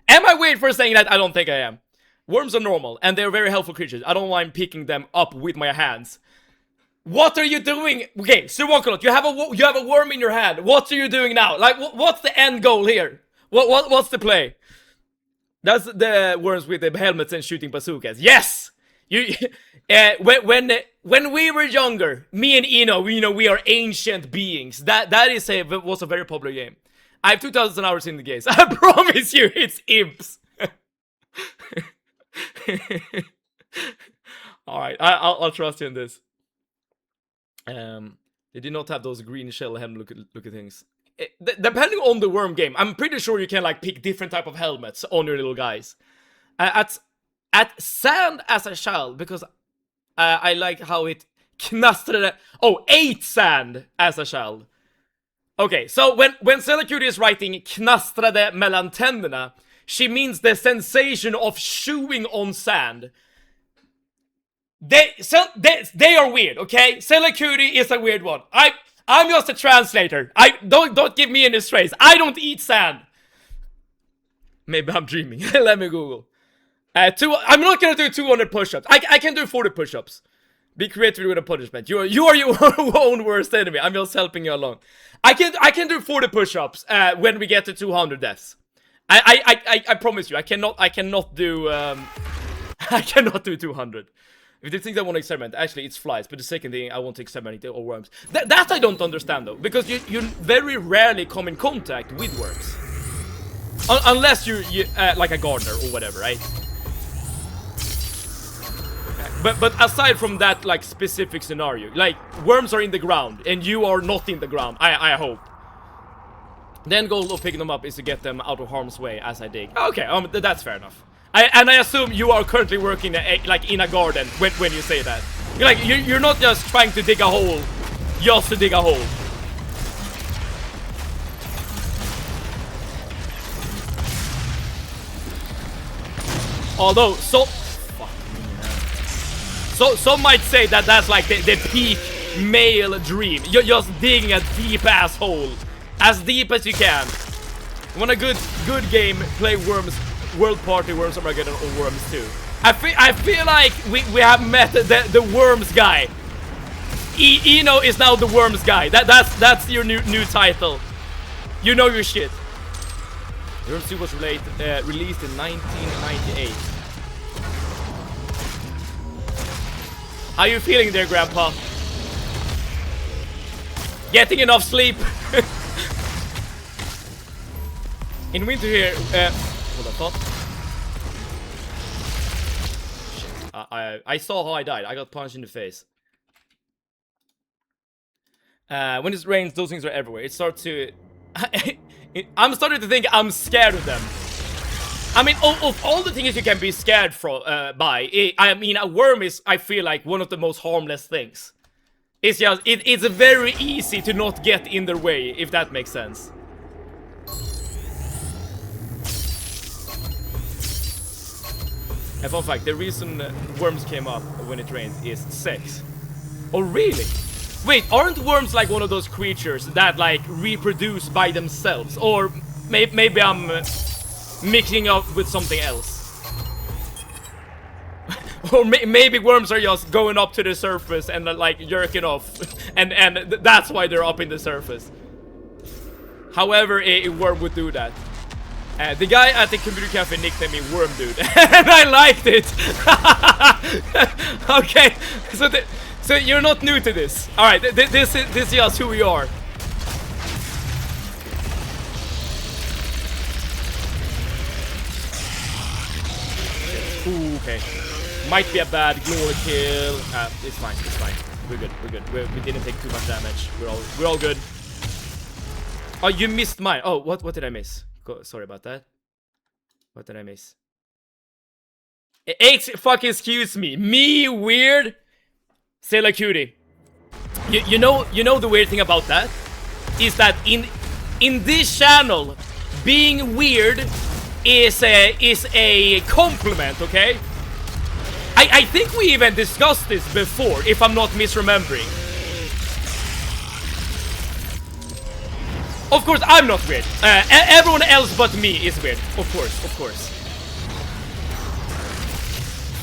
Am I weird for saying that? I don't think I am. Worms are normal, and they're very helpful creatures. I don't mind picking them up with my hands. What are you doing? Okay, Sir Walkerlot, you have a worm in your hand. What are you doing now? Like, what's the end goal here? What's the play? That's the worms with the helmets and shooting bazookas. Yes! When we were younger, me and Eno, we are ancient beings. That was a very popular game. I have 2,000 hours in the game. I promise you, it's imps. Alright, I'll trust you in this. They did not have those green shell helmet look at things. Depending on the worm game, I'm pretty sure you can like pick different type of helmets on your little guys. At sand as a child, because I like how it knastrade. Oh, 8 sand as a child. Okay, so when Selacute is writing knastrade mellan tänderna, she means the sensation of chewing on sand. They are weird, okay? Selacute is a weird one. I'm just a translator. Don't give me any strays. I don't eat sand. Maybe I'm dreaming. Let me Google. I'm not gonna do 200 push-ups. I can do 40 push-ups. Be creative with a punishment. You are your own worst enemy. I'm just helping you along. I can do 40 push-ups when we get to 200 deaths. I promise you. I cannot do I cannot do 200. If the things I want to experiment, actually it's flies, but the second thing I want to experiment are worms. That I don't understand though, because you very rarely come in contact with worms. Unless you're like a gardener or whatever, right? But aside from that, like, specific scenario, like, worms are in the ground, and you are not in the ground, I hope. The end goal of picking them up is to get them out of harm's way as I dig. Okay, that's fair enough. And I assume you are currently working like in a garden when you say that. You're not just trying to dig a hole just to dig a hole. Although some might say that that's like the peak male dream. You're just digging a deep ass hole, as deep as you can. You want a good game? Play Worms. World Party, Worms Armageddon, or Worms 2. I feel like we have met the Worms guy. Eno is now the Worms guy. That's your new title. You know your shit. Worms 2 was released in 1998. How you feeling there, Grandpa? Getting enough sleep? In winter here, hold on, thought. Shit. I saw how I died. I got punched in the face. When it rains, those things are everywhere. It starts to... I'm starting to think I'm scared of them. I mean, of all the things you can be scared by, I mean, a worm is, I feel like, one of the most harmless things. It's just, it's very easy to not get in their way, if that makes sense. And fun fact, the reason worms came up when it rains is sex. Oh, really? Wait, aren't worms like one of those creatures that, like, reproduce by themselves? Or maybe I'm mixing up with something else. Or maybe worms are just going up to the surface and, like, jerking off. and that's why they're up in the surface. However, a worm would do that. The guy at the computer cafe nicknamed me Worm Dude, and I liked it. Okay, so you're not new to this. All right, this is just who we are. Ooh, okay, might be a bad glory kill. It's fine. It's fine. We're good. We're good. We didn't take too much damage. We're all good. Oh, you missed mine. Oh, what did I miss? Sorry about that. What did I miss? Fucking excuse me. Me weird? Sailor Cutie. You know the weird thing about that? Is that in this channel, being weird is a compliment, okay? I think we even discussed this before, if I'm not misremembering. Of course, I'm not weird. Everyone else but me is weird. Of course.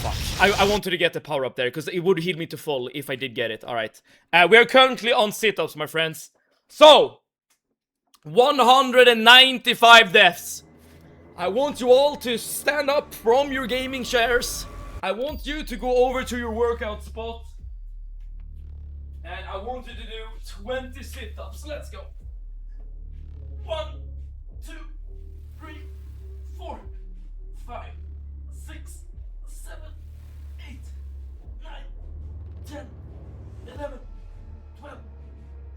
Fuck. I wanted to get the power up there, because it would heal me to full if I did get it. Alright. We are currently on sit-ups, my friends. So, 195 deaths. I want you all to stand up from your gaming chairs. I want you to go over to your workout spot. And I want you to do 20 sit-ups. Let's go. 1, 2, 3, 4, 5, 6, 7, 8, 9, 10, 11, 12,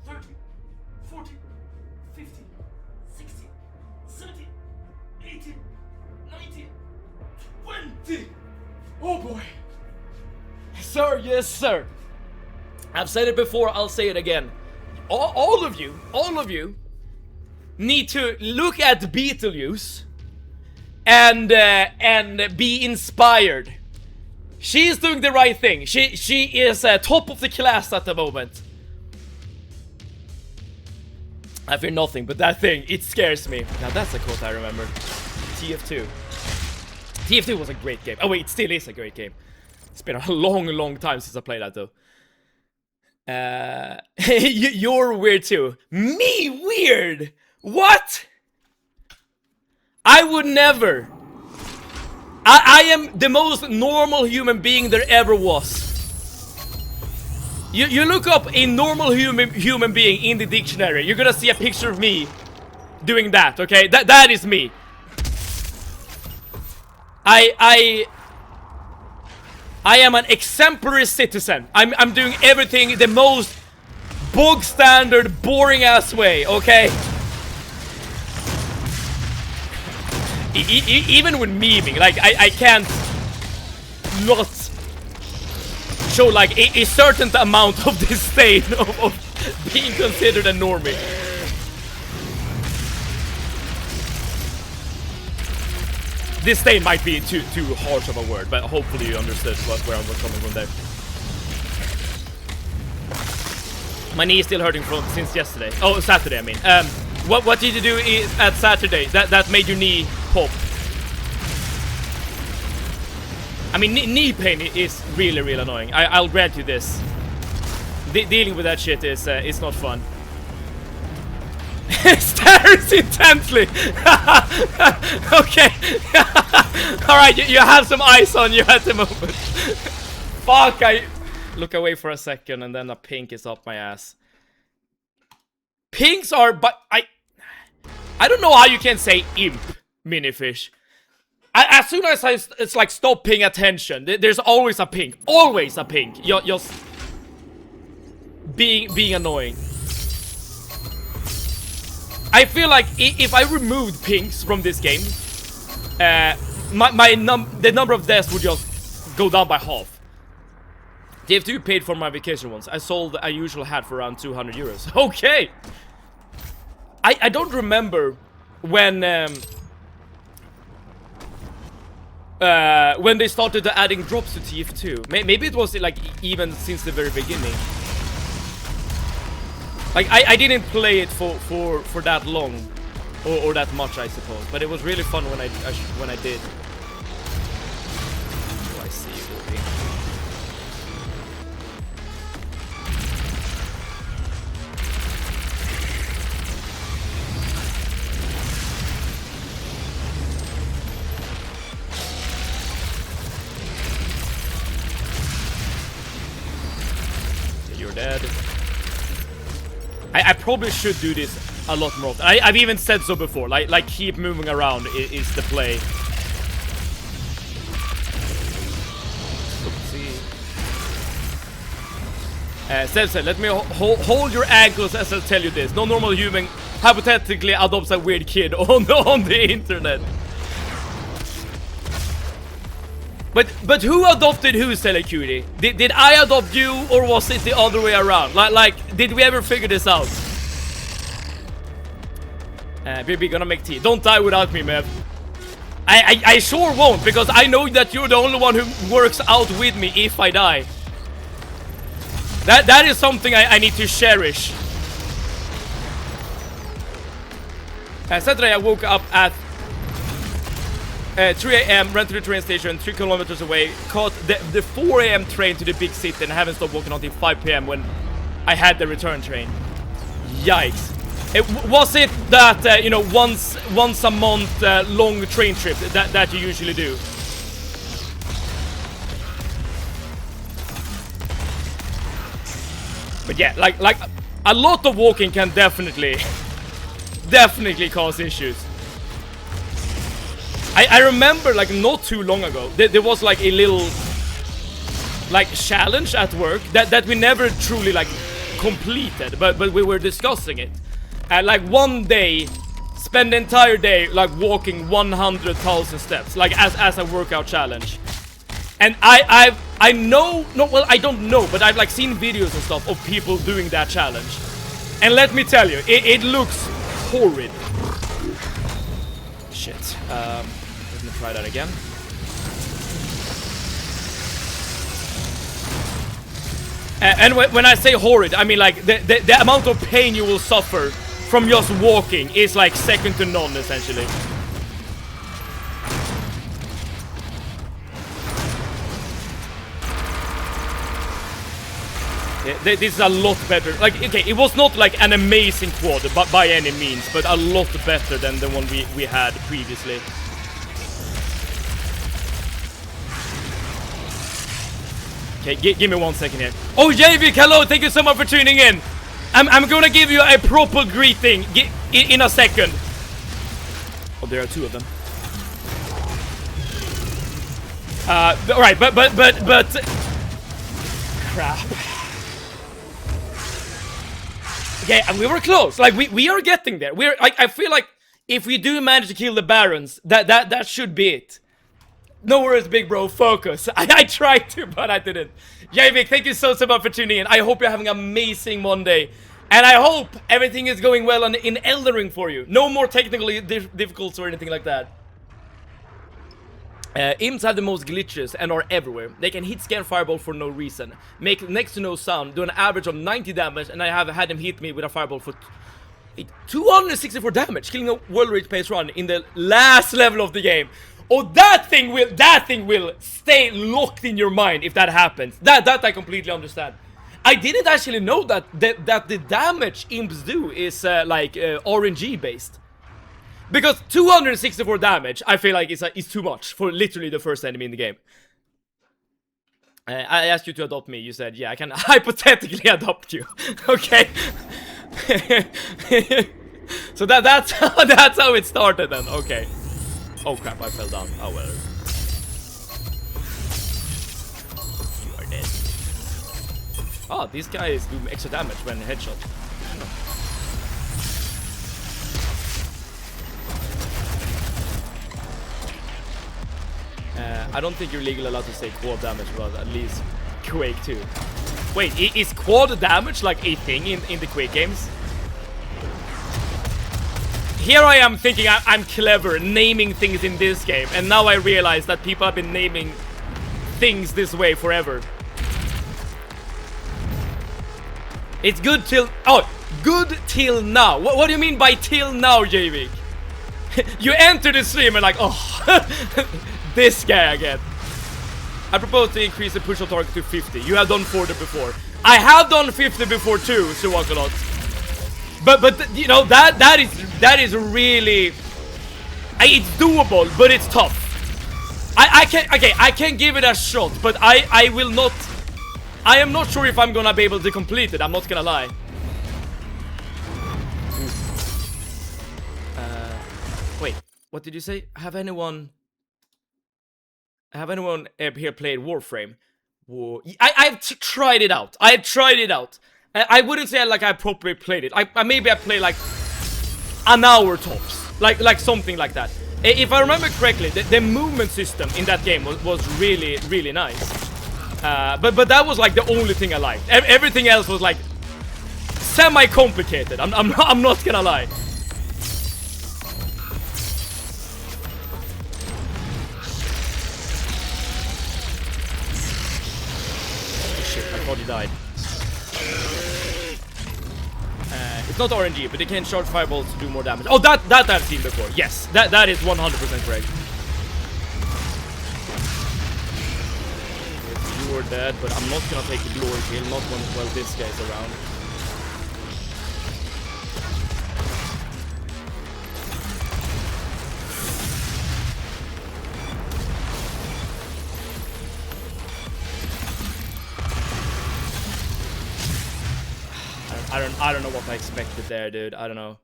13, 14, 15, 16, 17, 18, 19, 20. Oh boy. Sir, yes sir. I've said it before, I'll say it again. All of you need to look at Beetlejuice and be inspired. She's doing the right thing. She is top of the class at the moment. I fear nothing, but that thing, it scares me. Now that's a quote I remember. TF2. TF2 was a great game. Oh wait, it still is a great game. It's been a long time since I played that though. You're weird too. Me weird? What? I would never. I am the most normal human being there ever was. You look up a normal human being in the dictionary, you're gonna see a picture of me doing that, okay? That is me. I am an exemplary citizen. I'm doing everything the most bog standard, boring ass way, okay? Even with memeing, like I can't not show like a certain amount of disdain of being considered a normie. Disdain might be too harsh of a word, but hopefully you understood where I was coming from there. My knee is still hurting since yesterday. Oh, Saturday, I mean. What did you do at Saturday that made your knee pop? I mean, knee pain is really annoying. I'll grant you this. Dealing with that shit is not fun. Stares intently. Okay. Alright, you have some ice on you at the moment. Fuck, I look away for a second and then a pink is up my ass. Pinks are, but I don't know how you can say imp, minifish. As soon as it's like stop paying attention, there's always a pink. Always a pink. You're being annoying. I feel like if I removed pinks from this game, the number of deaths would just go down by half. TF2 paid for my vacation once. I sold a usual hat for around 200 euros. Okay! I don't remember when they started adding drops to TF2. Maybe it was like even since the very beginning. Like I didn't play it for that long or that much, I suppose, but it was really fun when I did. Oh, I see you, Ruby. dead. I probably should do this a lot more often. I've even said so before. Like keep moving around is the play. Said, let me hold your ankles as I tell you this. No normal human hypothetically adopts a weird kid on the internet. But who adopted who, Cutie? Did I adopt you, or was it the other way around? Like did we ever figure this out? Baby, gonna make tea. Don't die without me, Mev. I sure won't, because I know that you're the only one who works out with me if I die. That is something I need to cherish. Saturday I woke up at 3 a.m, ran to the train station 3 kilometers away, caught the 4 a.m. train to the big city, and haven't stopped walking until 5 p.m. when I had the return train. Yikes. Was it that, you know, once a month long train trip that you usually do? But yeah, like a lot of walking can definitely cause issues. I remember, like, not too long ago, there was like a little like challenge at work that we never truly like completed, but we were discussing it. Like one day, spend the entire day like walking 100,000 steps, like as a workout challenge. And I know, no, well, I don't know, but I've like seen videos and stuff of people doing that challenge. And let me tell you, it looks horrid. Shit. Let me try that again. And when I say horrid, I mean like the amount of pain you will suffer from just walking is like second to none, essentially. This is a lot better. Like, okay, it was not like an amazing quad by any means, but a lot better than the one we had previously. Okay, give me 1 second here. Oh, JV, hello, thank you so much for tuning in. I'm gonna give you a proper greeting in a second. Oh, there are two of them. Alright, but crap. Okay, and we were close. Like we are getting there. We're like, I feel like if we do manage to kill the barons, that should be it. No worries, big bro. Focus. I tried to, but I didn't. Javik, thank you so much for tuning in. I hope you're having an amazing Monday, and I hope everything is going well in Elden Ring for you. No more technically difficulties or anything like that. Imps have the most glitches and are everywhere. They can hit scan fireball for no reason, make next to no sound, do an average of 90 damage, and I have had them hit me with a fireball for 264 damage, killing a world rate pace run in the last level of the game. Oh, that thing will stay locked in your mind if that happens. That I completely understand. I didn't actually know that the damage imps do is like RNG based. Because 264 damage, I feel like is too much for literally the first enemy in the game. I asked you to adopt me. You said, yeah, I can hypothetically adopt you. Okay. So that's how it started then. Okay. Oh crap, I fell down. Oh well. You are dead. Oh, these guys do extra damage when headshot. I don't think you're legally allowed to say quad damage, but at least Quake 2. Wait, is quad damage like a thing in the Quake games? Here I am thinking I'm clever, naming things in this game, and now I realize that people have been naming things this way forever. It's good till... Oh, good till now. What do you mean by till now, JV? You enter the stream and like, oh... This guy again. I propose to increase the push on target to 50. You have done 40 before. I have done 50 before too, Suwakalot. But you know that is really, it's doable, but it's tough. I can give it a shot, but I will not I am not sure if I'm gonna be able to complete it, I'm not gonna lie. Wait, what did you say? Have anyone here played Warframe? I've tried it out. I've tried it out. I wouldn't say like I properly played it. Maybe I played like an hour tops, like something like that. If I remember correctly, the movement system in that game was really nice. But that was like the only thing I liked. Everything else was like semi-complicated. I'm not gonna lie. Shit, I thought he died. It's not RNG, but they can charge fireballs to do more damage. Oh, that I've seen before. Yes, that is 100% correct. Yes, you are dead, but I'm not gonna take the glory kill. Not while this guy's around. I don't know what I expected there, dude. I don't know.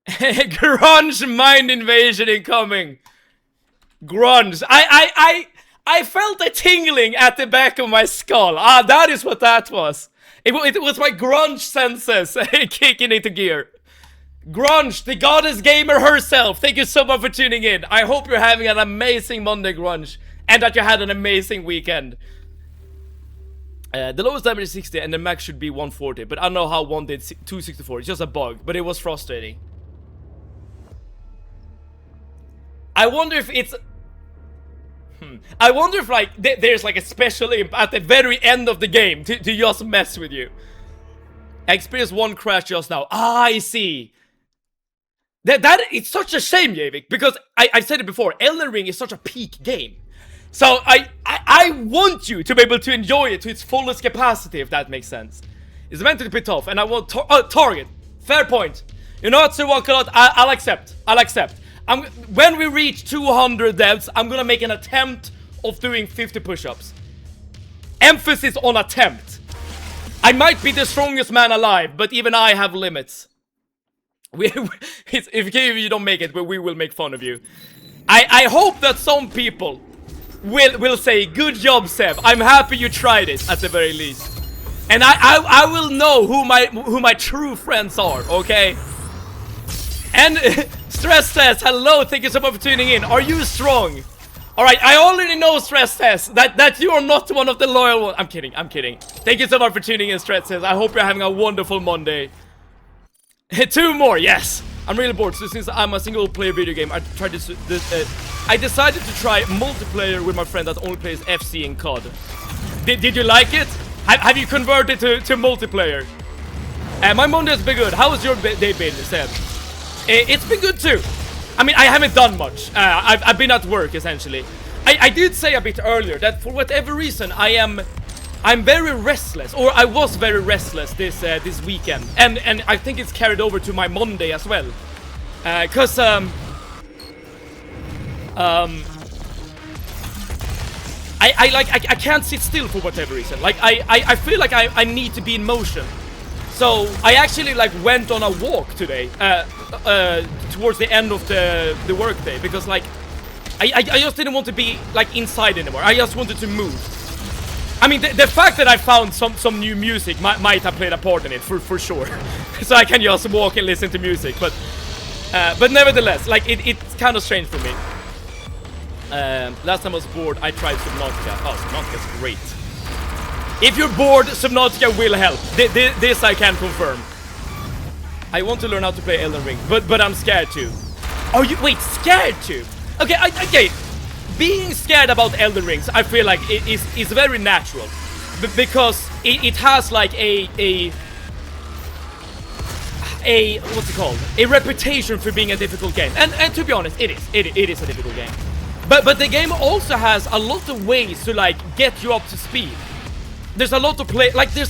Grunge mind invasion incoming. Grunge. I felt a tingling at the back of my skull. Ah, that is what that was. It was my grunge senses kicking into gear. Grunge, the goddess gamer herself. Thank you so much for tuning in. I hope you're having an amazing Monday, Grunge, and that you had an amazing weekend. The lowest damage is 60 and the max should be 140, but I don't know how one did 264. It's just a bug, but it was frustrating. I wonder if it's... I wonder if like there's like a special imp at the very end of the game to just mess with you. I experienced one crash just now. Ah, I see. That it's such a shame, Javik, because I said it before, Elden Ring is such a peak game. So I want you to be able to enjoy it to its fullest capacity, if that makes sense. It's meant to be tough, and I want target. Fair point. You know what, Sir Walkalot? I'll accept. I'll accept. When we reach 200 devs, I'm gonna make an attempt of doing 50 push-ups. Emphasis on attempt. I might be the strongest man alive, but even I have limits. If you don't make it, we will make fun of you. I hope that some people will say, good job, Seb. I'm happy you tried it, at the very least. And I will know who my true friends are, okay? And Stress Test, hello, thank you so much for tuning in. Are you strong? Alright, I already know, Stress Test, that you are not one of the loyal ones. I'm kidding. Thank you so much for tuning in, Stress Test. I hope you're having a wonderful Monday. 2 more, yes. I'm really bored, so since I'm a single player video game, I decided to try multiplayer with my friend that only plays FC and COD. Did you like it? Have you converted to multiplayer? My Monday's been good. How has your day been, Seb? It's been good too. I mean, I haven't done much. I've been at work, essentially. I did say a bit earlier that for whatever reason, I'm very restless, or I was very restless this weekend, and I think it's carried over to my Monday as well, cause I can't sit still for whatever reason. Like I feel like I need to be in motion. So I actually like went on a walk today, towards the end of the workday, because like I just didn't want to be like inside anymore. I just wanted to move. I mean, the fact that I found some new music might have played a part in it for sure. So I can just walk and listen to music, but nevertheless, like it's kind of strange for me. Last time I was bored, I tried Subnautica. Oh, Subnautica's great. If you're bored, Subnautica will help. This I can confirm. I want to learn how to play Elden Ring, but I'm scared too. Are you? Wait, scared too? Okay, okay. Being scared about Elden Rings, I feel like it is very natural, because it has like a what's it called? A reputation for being a difficult game, and to be honest, it is a difficult game. But the game also has a lot of ways to like get you up to speed. There's a lot to play. Like there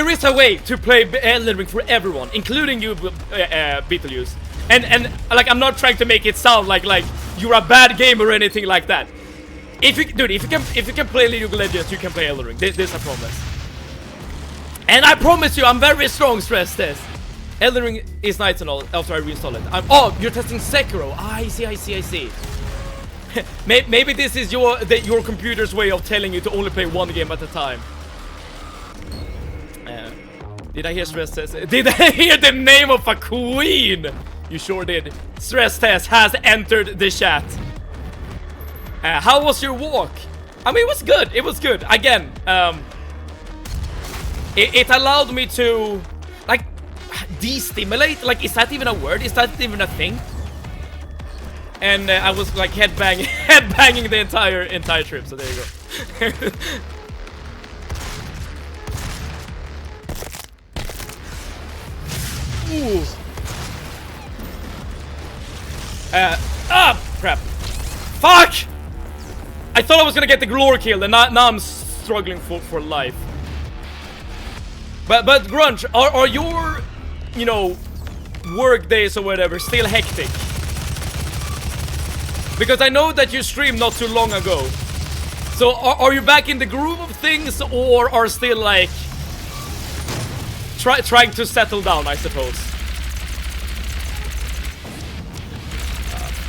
is a way to play Elden Ring for everyone, including you, Beetlejuice. And like I'm not trying to make it sound like you're a bad gamer or anything like that. if you can play League of Legends, you can play Elden Ring. This I promise. And I promise you, I'm very strong. Stress test. Elden Ring is nice and all. After I reinstall it. Oh, you're testing Sekiro. I see. Maybe this is your computer's way of telling you to only play one game at a time. Did I hear stress test? Did I hear the name of a queen? You sure did. Stress test has entered the chat. How was your walk? I mean, it was good. It was good. Again, it allowed me to, like, destimulate. Like, is that even a word? Is that even a thing? And I was like headbanging the entire trip. So there you go. Ooh. Crap. Fuck! I thought I was gonna get the glory kill, and now I'm struggling for life. But Grunge, are your, you know, work days or whatever still hectic? Because I know that you streamed not too long ago. So are you back in the groove of things, or are still like trying to settle down, I suppose?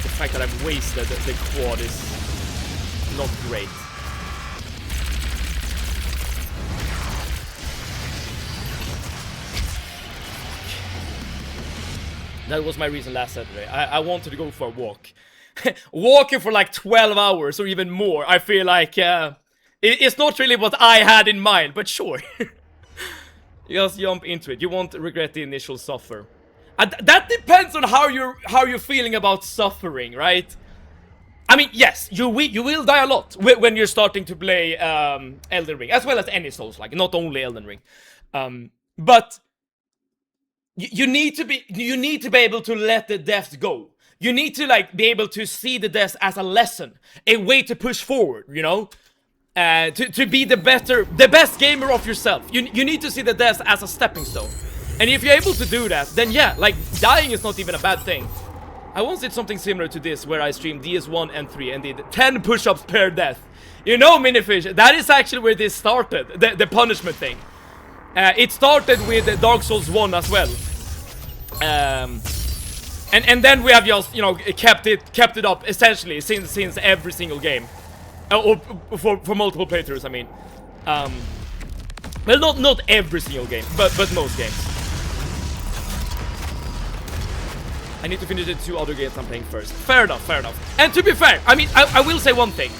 The fact that I've wasted the quad is not great. That was my reason last Saturday. I wanted to go for a walk. Walking for like 12 hours or even more, I feel like it's not really what I had in mind, but sure. Just jump into it. You won't regret the initial suffer. That depends on how you're feeling about suffering, right? I mean, yes, you will die a lot when you're starting to play Elden Ring, as well as any Souls, like not only Elden Ring. But you need to be able to let the deaths go. You need to like be able to see the deaths as a lesson, a way to push forward, you know, to be the best gamer of yourself. You need to see the deaths as a stepping stone, and if you're able to do that, then yeah, like dying is not even a bad thing. I once did something similar to this, where I streamed DS1 and 3 and did 10 push-ups per death. You know, Minifish, that is actually where this started, the punishment thing. It started with Dark Souls 1 as well. And then we have just, you know, kept it up essentially since every single game, or for multiple playthroughs. I mean, well, not every single game, but most games. I need to finish the 2 other games I'm playing first. Fair enough. And to be fair, I mean, I will say one thing.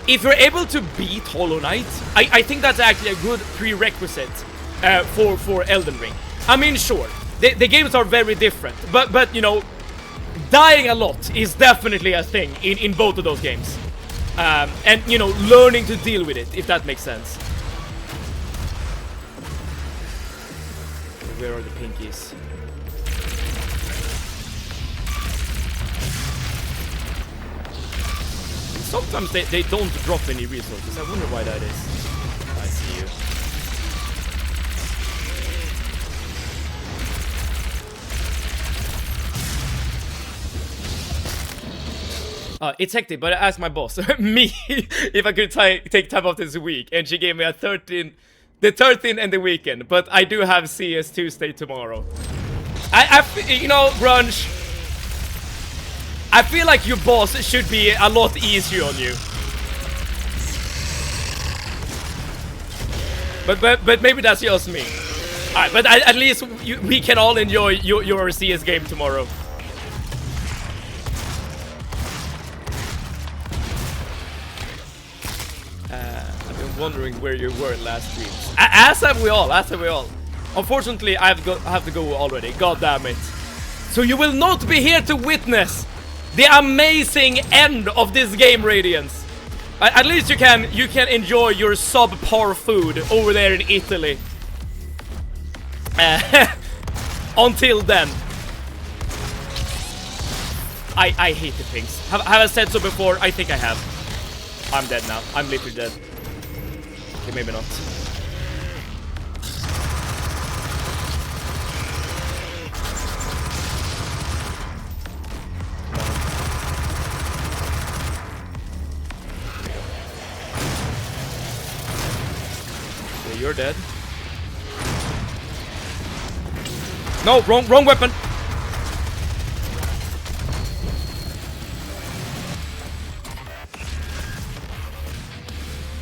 If you're able to beat Hollow Knight, I think that's actually a good prerequisite for Elden Ring. I mean, sure, the games are very different, but you know, dying a lot is definitely a thing in both of those games. And you know, learning to deal with it, if that makes sense. Where are the pinkies? Sometimes they don't drop any resources. I wonder why that is. I see you. It's hectic, but I asked my boss, me, if I could take time off this week, and she gave me the 13th and the weekend. But I do have CS Tuesday tomorrow. You know, Grunge, I feel like your boss should be a lot easier on you. But maybe that's just me. Alright, but at least we can all enjoy your CS game tomorrow. I've been wondering where you were last stream. As have we all. Unfortunately, I have to go already. God damn it. So you will not be here to witness the amazing end of this game, Radiance. At least you can enjoy your subpar food over there in Italy. Until then, I hate the pings. Have I said so before? I think I have. I'm dead now. I'm literally dead. Okay, maybe not. you're dead. No, wrong weapon.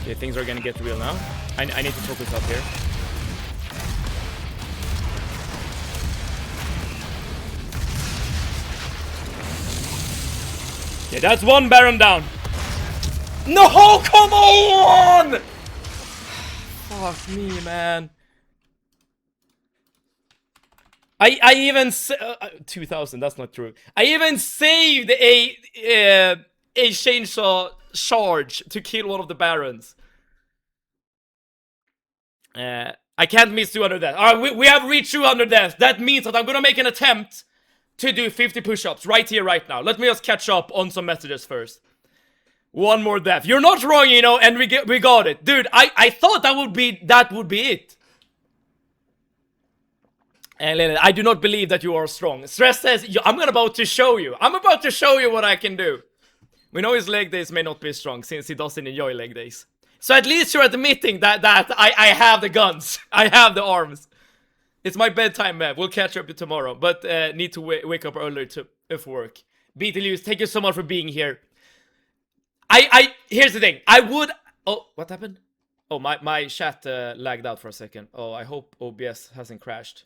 Okay, things are gonna get real now. I need to focus up here. Okay, that's one Baron down. No, come on! Fuck me, man. I even 2000. That's not true. I even saved a chainsaw charge to kill one of the barons. I can't miss 200 deaths. Alright, we have reached 200 deaths. That means that I'm gonna make an attempt to do 50 push-ups right here, right now. Let me just catch up on some messages first. One more death. You're not wrong, you know, and we got it. Dude, I thought that would be it. And I do not believe that you are strong. Stress says, I'm about to show you. I'm about to show you what I can do. We know his leg days may not be strong, since he doesn't enjoy leg days. So at least you're admitting that I have the guns. I have the arms. It's my bedtime, man. We'll catch up tomorrow. But need to wake up earlier for work. Beetlejuice, thank you so much for being here. Here's the thing. I would... Oh, what happened? Oh, my chat lagged out for a second. Oh, I hope OBS hasn't crashed.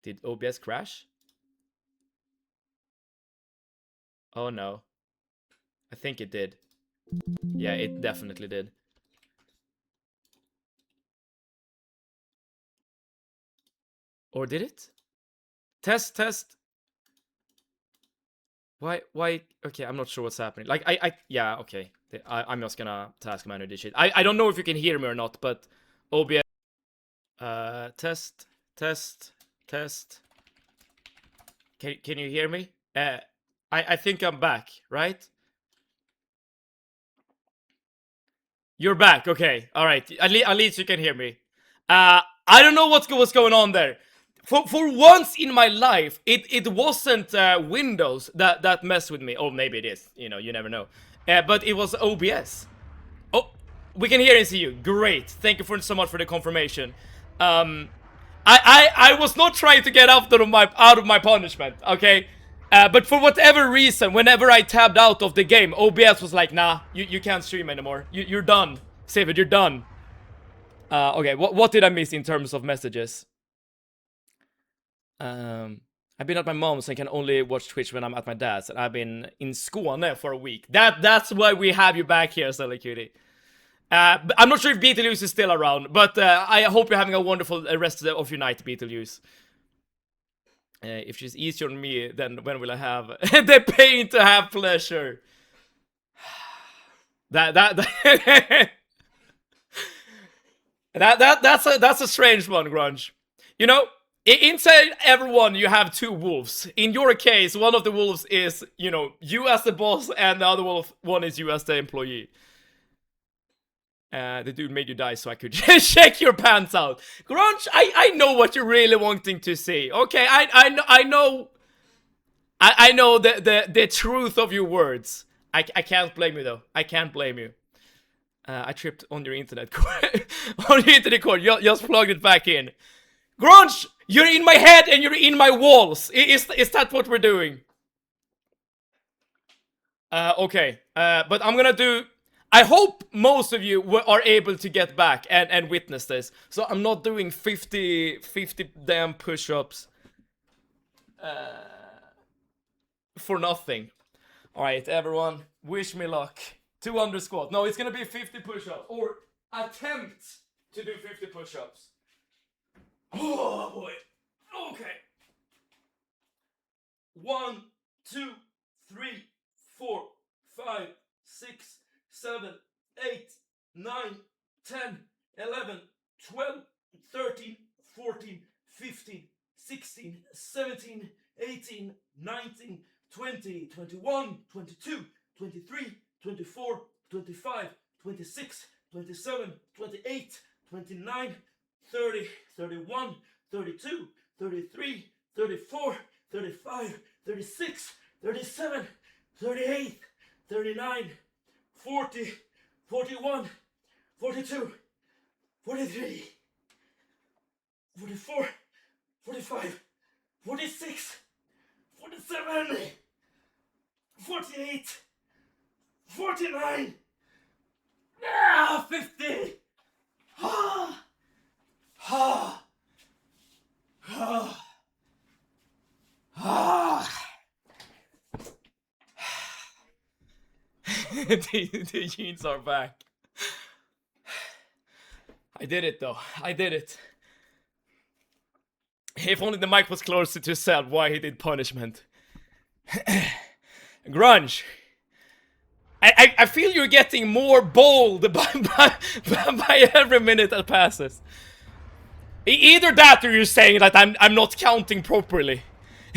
Did OBS crash? Oh no. I think it did. Yeah, it definitely did. Or did it? Test. Why? Okay, I'm not sure what's happening. Like, yeah, okay. I'm just gonna task manager this shit. I don't know if you can hear me or not, but OBS. Test. Can you hear me? I think I'm back, right? You're back, okay. Alright, at least you can hear me. I don't know what's going on there. For once in my life, it wasn't Windows that messed with me. Oh, maybe it is. You know, you never know. But it was OBS. Oh, we can hear and see you. Great. Thank you so much for the confirmation. I was not trying to get out of my punishment, okay? But for whatever reason, whenever I tabbed out of the game, OBS was like, nah, you can't stream anymore. You're done. Save it, you're done. Okay, what did I miss in terms of messages? I've been at my mom's and can only watch Twitch when I'm at my dad's. And I've been in Skåne for a week. That's why we have you back here, Sally Cutie. I'm not sure if Beetlejuice is still around, but I hope you're having a wonderful rest of your night, Beetlejuice. If she's easier on me, then when will I have the pain to have pleasure? That's a strange one, Grunge. You know, inside everyone you have two wolves. In your case, one of the wolves is, you know, you as the boss, and the other one is you as the employee. The dude made you die so I could check your pants out. Grunge, I know what you're really wanting to see. Okay, I know the truth of your words. I can't blame you though. I can't blame you. I tripped on your internet cord. On your internet cord. Just plugged it back in. Grunge, you're in my head and you're in my walls. Is that what we're doing? Okay. But I'm gonna do... I hope most of you are able to get back and witness this. So I'm not doing 50 damn push-ups for nothing. Alright, everyone, wish me luck. 200 squat. No, it's gonna be 50 push-ups. Or attempt to do 50 push-ups. Oh boy. Okay. 1, 2, 3, 4, 5, 6, 7, 8, 9, 10, 11, 12, 13, 14, 15, 16, 17, 18, 19, 20, 21, 22, 23, 24, 25, 26, 27, 28, 29, 30, 31, 32, 33, 34, 35, 36, 37, 38, 39, 40, 41, 42, 43, 44, 45, 46, 47, 48, 49, 50. Ah, ah, ah, ah. The jeans are back. I did it though. I did it. If only the mic was closer to Seb, why he did punishment. Grunge. I feel you're getting more bold by every minute that passes. Either that or you're saying that I'm not counting properly.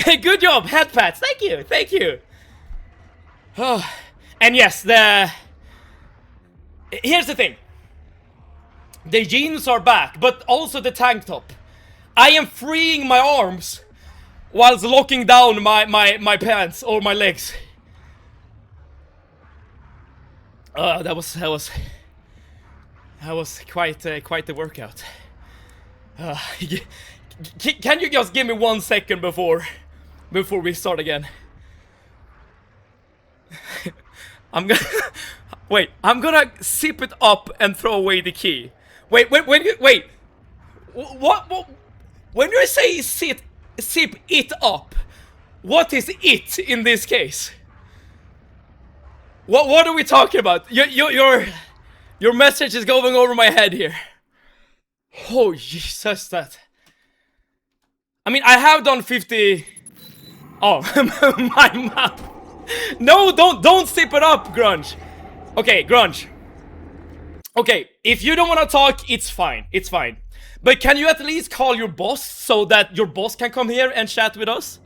Good job, head pats. Thank you, thank you. Oh, and yes, here's the thing. The jeans are back, but also the tank top. I am freeing my arms whilst locking down my pants or my legs. That was quite the workout. Can you just give me 1 second before we start again? I'm gonna zip it up and throw away the key. Wait. What? When you say zip it up, what is it in this case? What are we talking about? Your message is going over my head here. Oh Jesus, that. I mean, I have done 50. Oh, my mouth. No, don't zip it up, Grunge. Okay, Grunge. Okay, if you don't want to talk, it's fine. It's fine. But can you at least call your boss so that your boss can come here and chat with us?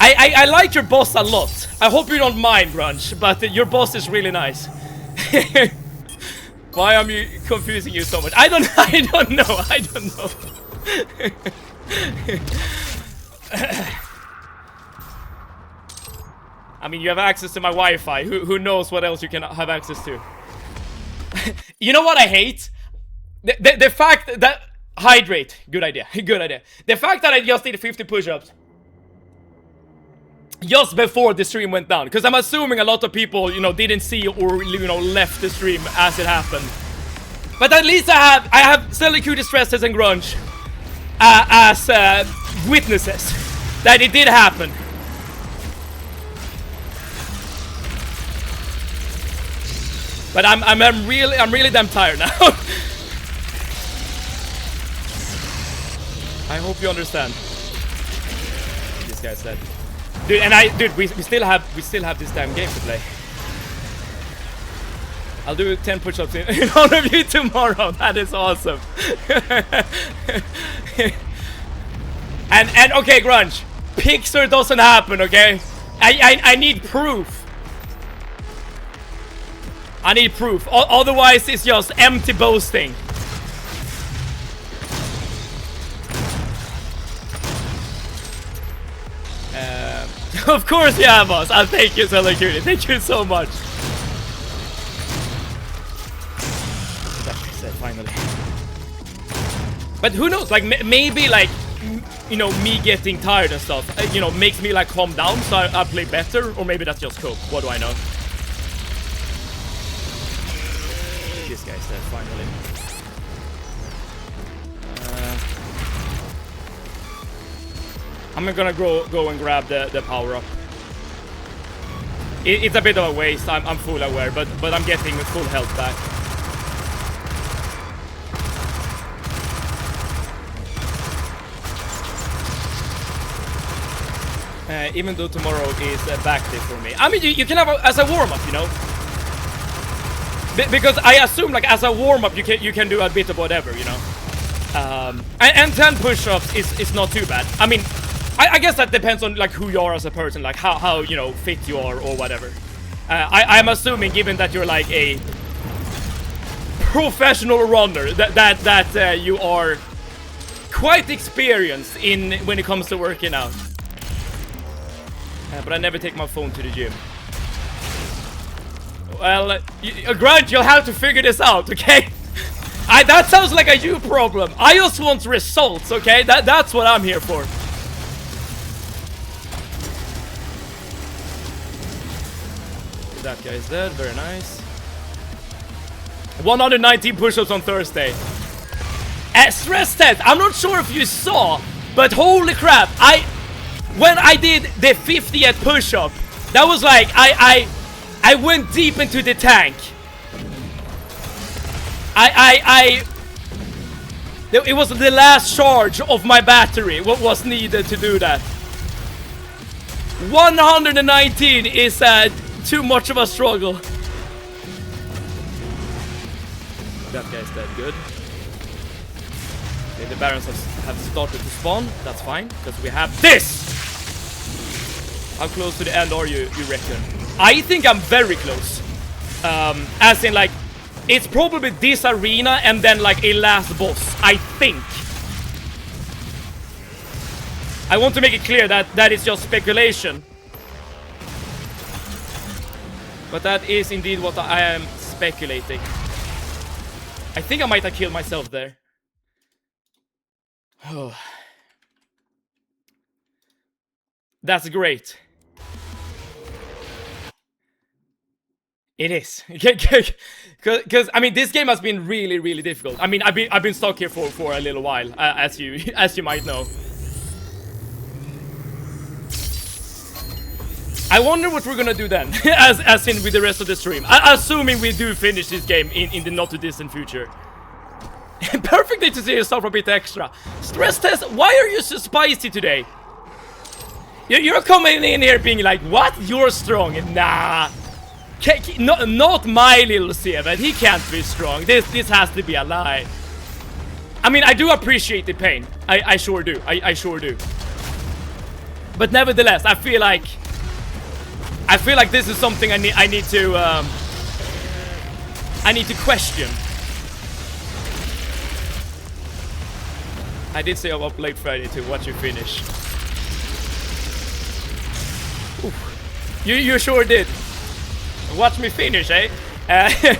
I like your boss a lot. I hope you don't mind, Grunge, but your boss is really nice. Why am I confusing you so much? I don't know. I mean, you have access to my Wi-Fi. Who knows what else you can have access to? You know what I hate? The fact that... Hydrate. Good idea. Good idea. The fact that I just did 50 push-ups just before the stream went down. Because I'm assuming a lot of people, you know, didn't see or, you know, left the stream as it happened. But at least I have Celicuity, Stresses, and Grunge as witnesses that it did happen. But I'm really damn tired now. I hope you understand. This guy said, dude, we still have this damn game to play. I'll do 10 push-ups in honor of you tomorrow. That is awesome. and okay, Grunge, Pixar doesn't happen, okay? I need proof. I need proof. Otherwise, it's just empty boasting. Of course you have us. I'll thank you, Celicuity. Thank you so much. That's what I said, finally. But who knows? Like, maybe, like, you know, me getting tired and stuff, you know, makes me, like, calm down so I play better. Or maybe that's just cope. What do I know? This guy's dead, finally. I'm gonna go and grab the power-up. It's a bit of a waste, I'm fully aware, but I'm getting full health back. Even though tomorrow is a back day for me. I mean, you can have as a warm-up, you know? Because I assume, like, as a warm-up, you can do a bit of whatever, you know? And 10 push-ups is not too bad. I mean, I guess that depends on, like, who you are as a person, like how you know, fit you are or whatever. I'm assuming, given that you're like a professional runner, that you are quite experienced in when it comes to working out. But I never take my phone to the gym. Well, Grant, you'll have to figure this out, okay? That sounds like a you problem. I just want results, okay? That's what I'm here for. That guy's dead, very nice. 119 push-ups on Thursday. Stress test, I'm not sure if you saw, but holy crap, when I did the 50th push-up, that was like, I went deep into the tank. It was the last charge of my battery, what was needed to do that. 119 is too much of a struggle. That guy's dead, good. Okay, the barons have started to spawn, that's fine, because we have this! How close to the end are you reckon? I think I'm very close. As in like, it's probably this arena and then like a last boss, I think. I want to make it clear that that is just speculation. But that is indeed what I am speculating. I think I might have killed myself there. That's great. It is. Because I mean, this game has been really, really difficult. I mean, I've been stuck here for a little while, as you might know. I wonder what we're gonna do then, as in with the rest of the stream. Assuming we do finish this game in the not too distant future. Perfect day to see yourself a bit extra. Stress test, why are you so spicy today? You're coming in here being like, what? You're strong? Nah. Not my little Seven. He can't be strong. This has to be a lie. I mean, I do appreciate the pain. I sure do. I sure do. But nevertheless, I feel like this is something I need to question. I did say I'm up late Friday to watch you finish. Oof. You sure did. Watch me finish, eh? I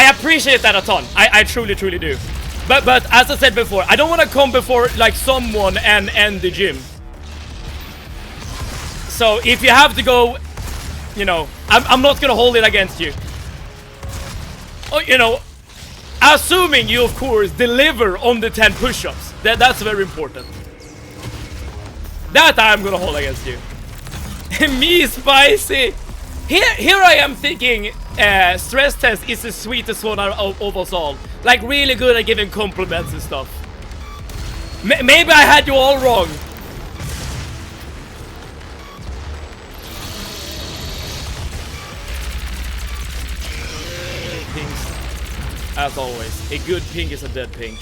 appreciate that a ton. I truly, truly do. But as I said before, I don't want to come before like someone and end the gym. So if you have to go, you know, I'm not gonna hold it against you. Oh, you know, assuming you of course deliver on the 10 push-ups. That's very important. That I'm gonna hold against you. Me spicy. Here I am thinking stress test is the sweetest one of us all. Like really good at giving compliments and stuff. Maybe I had you all wrong. Pinks, as always. A good pink is a dead pink.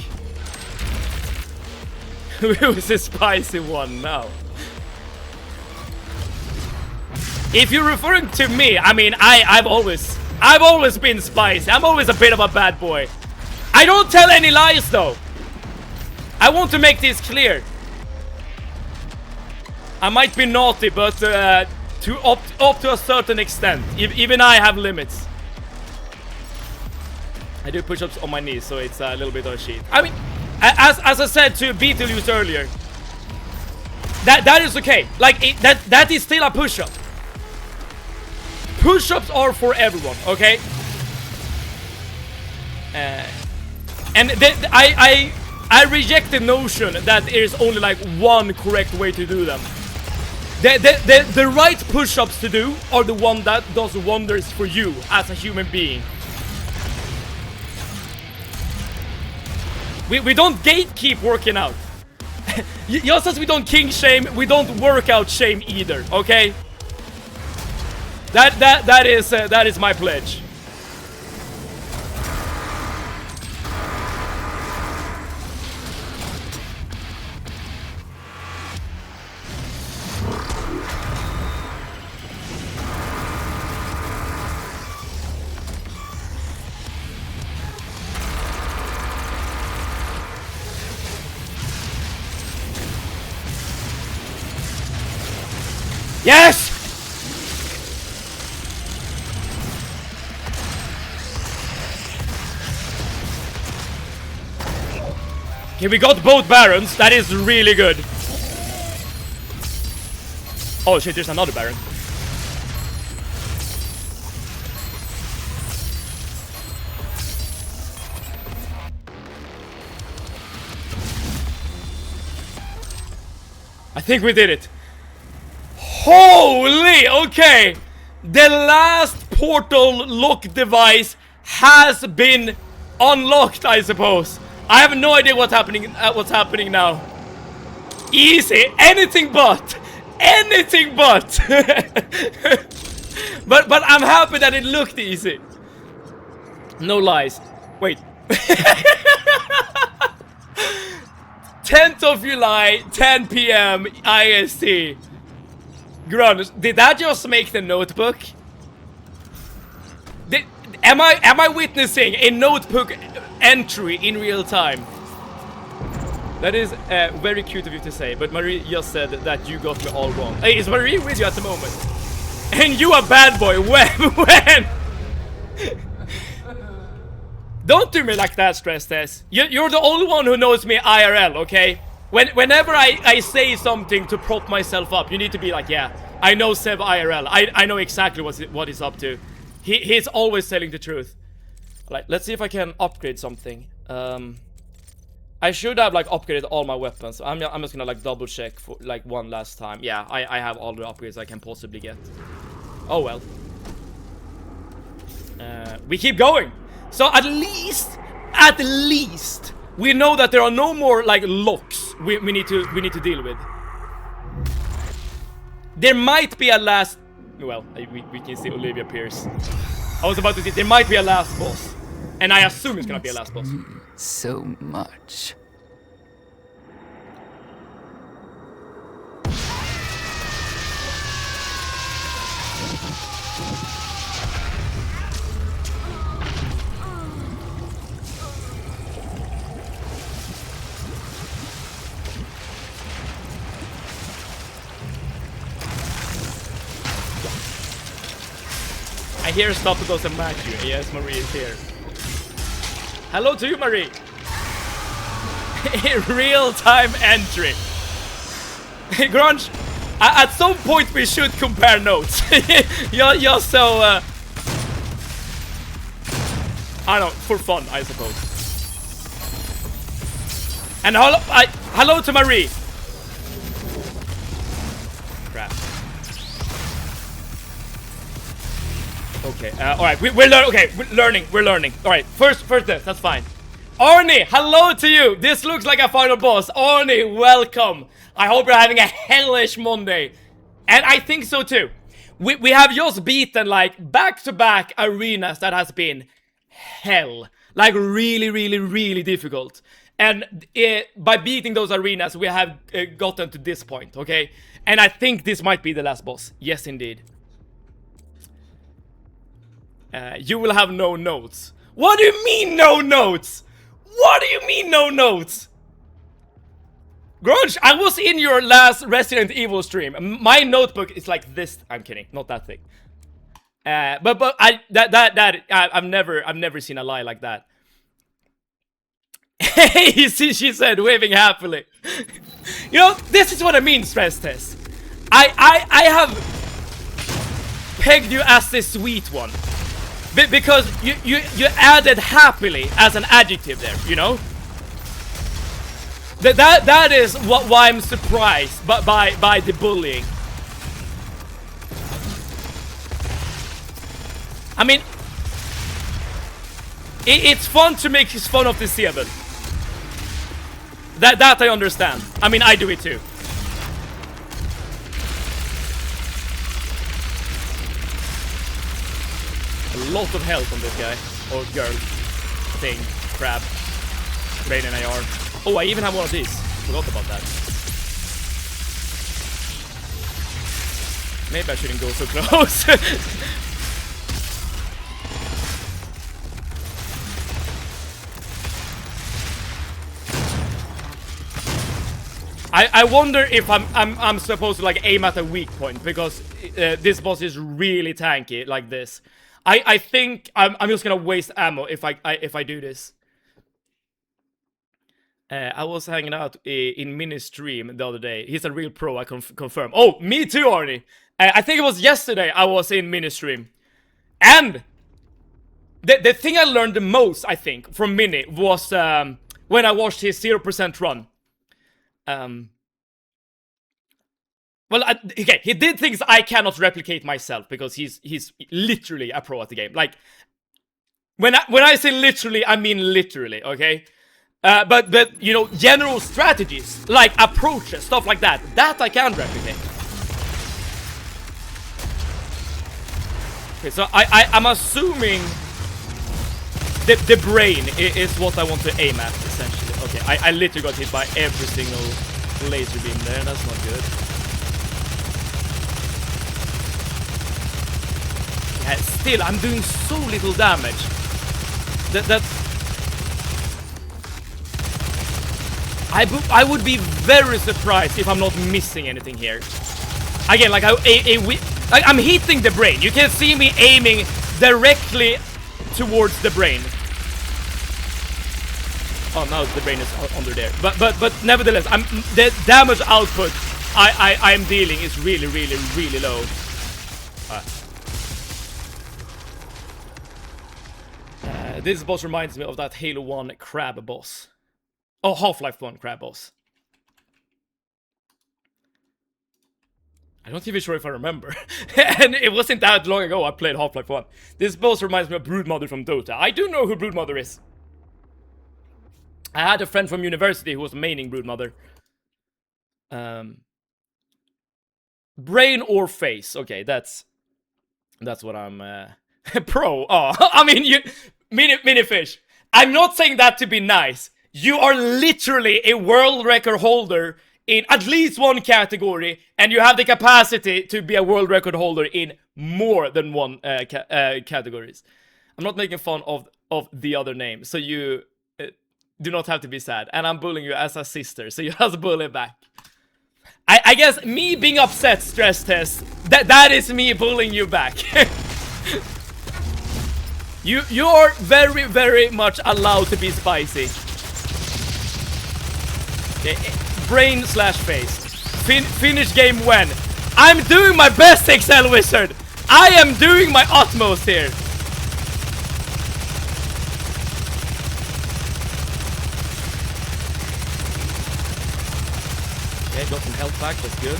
Who's the spicy one now? If you're referring to me, I mean, I've always been spicy. I'm always a bit of a bad boy. I don't tell any lies though. I want to make this clear. I might be naughty, but up to a certain extent. Even I have limits. I do push-ups on my knees, so it's a little bit of a cheat. I mean, as I said to Beetlejuice earlier, that is okay. Like that is still a push-up. Push-ups are for everyone, okay? And I reject the notion that there is only like one correct way to do them. The right push-ups to do are the one that does wonders for you as a human being. We don't gatekeep working out. Just as we don't king shame, we don't workout shame either, okay? That is my pledge. Yes! Okay, we got both Barons. That is really good. Oh shit, there's another Baron. I think we did it. Holy, okay. The last portal lock device has been unlocked, I suppose. I have no idea what's happening now. Easy, anything but. Anything but. but I'm happy that it looked easy. No lies. Wait. 10th of July, 10 PM IST. Grunge, did that just make the notebook? Am I witnessing a notebook entry in real time? That is very cute of you to say, but Marie just said that you got me all wrong. Hey, is Marie with you at the moment? And you a bad boy, when? Don't do me like that, Stress Test. You're the only one who knows me IRL, okay? Whenever I say something to prop myself up, you need to be like, yeah, I know Seb IRL. I know exactly what he's up to. He's always telling the truth. Like, let's see if I can upgrade something. I should have like upgraded all my weapons. I'm just gonna like double check for like one last time. Yeah, I have all the upgrades I can possibly get. Oh well. We keep going. So at least we know that there are no more like locks we need to deal with. There might be a last. Well, we can see Olivia Pierce. I was about to say there might be a last boss, and I assume it's gonna be a last boss. So much. I hear stuff goes and match you. Yes, Marie is here. Hello to you, Marie. Real-time entry. Grunge, at some point we should compare notes. you're so I don't know, for fun, I suppose. And hello to Marie. Crap. Okay, alright, we're learning. Alright, first this, that's fine. Arnie, hello to you! This looks like a final boss. Arnie, welcome! I hope you're having a hellish Monday. And I think so too. We have just beaten like back-to-back arenas that has been hell. Like really difficult. And by beating those arenas, we have gotten to this point, okay? And I think this might be the last boss. Yes, indeed. You will have no notes. What do you mean no notes? What do you mean no notes? Grunge, I was in your last Resident Evil stream. My notebook is like this. I'm kidding, not that thing. But I've never seen a lie like that. Hey, she said, waving happily. You know, this is what I mean, Stress Test. I have pegged you as the sweet one. Because you added happily as an adjective there, you know? That is why I'm surprised by the bullying. I mean, it's fun to make fun of the Seven. That I understand. I mean, I do it too. A lot of health on this guy. Or girl. Thing. Crab. Rain and AR. Oh, I even have one of these. Forgot about that. Maybe I shouldn't go so close. I wonder if I'm supposed to like aim at a weak point, because this boss is really tanky like this. I think I'm just gonna waste ammo if I do this. I was hanging out in mini stream the other day. He's a real pro, I confirm. Oh, me too, Arnie. I think it was yesterday I was in mini stream. And the thing I learned the most, I think, from Mini was when I watched his 0% run. Well, okay, he did things I cannot replicate myself because he's literally a pro at the game. Like, when I say literally, I mean literally, okay? But you know, general strategies, like approaches, stuff like that I can replicate. Okay, so I'm assuming the brain is what I want to aim at, essentially. Okay, I literally got hit by every single laser beam there, that's not good. Yeah, still, I'm doing so little damage. That's... I would be very surprised if I'm not missing anything here. Again, like I'm hitting the brain. You can see me aiming directly towards the brain. Oh, now the brain is under there. But nevertheless, the damage output I'm dealing is really low. This boss reminds me of that Halo 1 crab boss. Oh, Half-Life 1 crab boss. I'm not even sure if I remember. And it wasn't that long ago I played Half-Life 1. This boss reminds me of Broodmother from Dota. I do know who Broodmother is. I had a friend from university who was maining Broodmother. Brain or face. Okay, that's what I'm pro. Oh, I mean, you minifish. I'm not saying that to be nice. You are literally a world record holder in at least one category, and you have the capacity to be a world record holder in more than one categories. I'm not making fun of the other name, so you do not have to be sad. And I'm bullying you as a sister, so you just bully back. I guess me being upset, stress test, that is me bullying you back. You are very much allowed to be spicy. Okay, brain slash face. Finish game when? I'm doing my best, Excel Wizard! I am doing my utmost here! Okay, got some health back, that's good.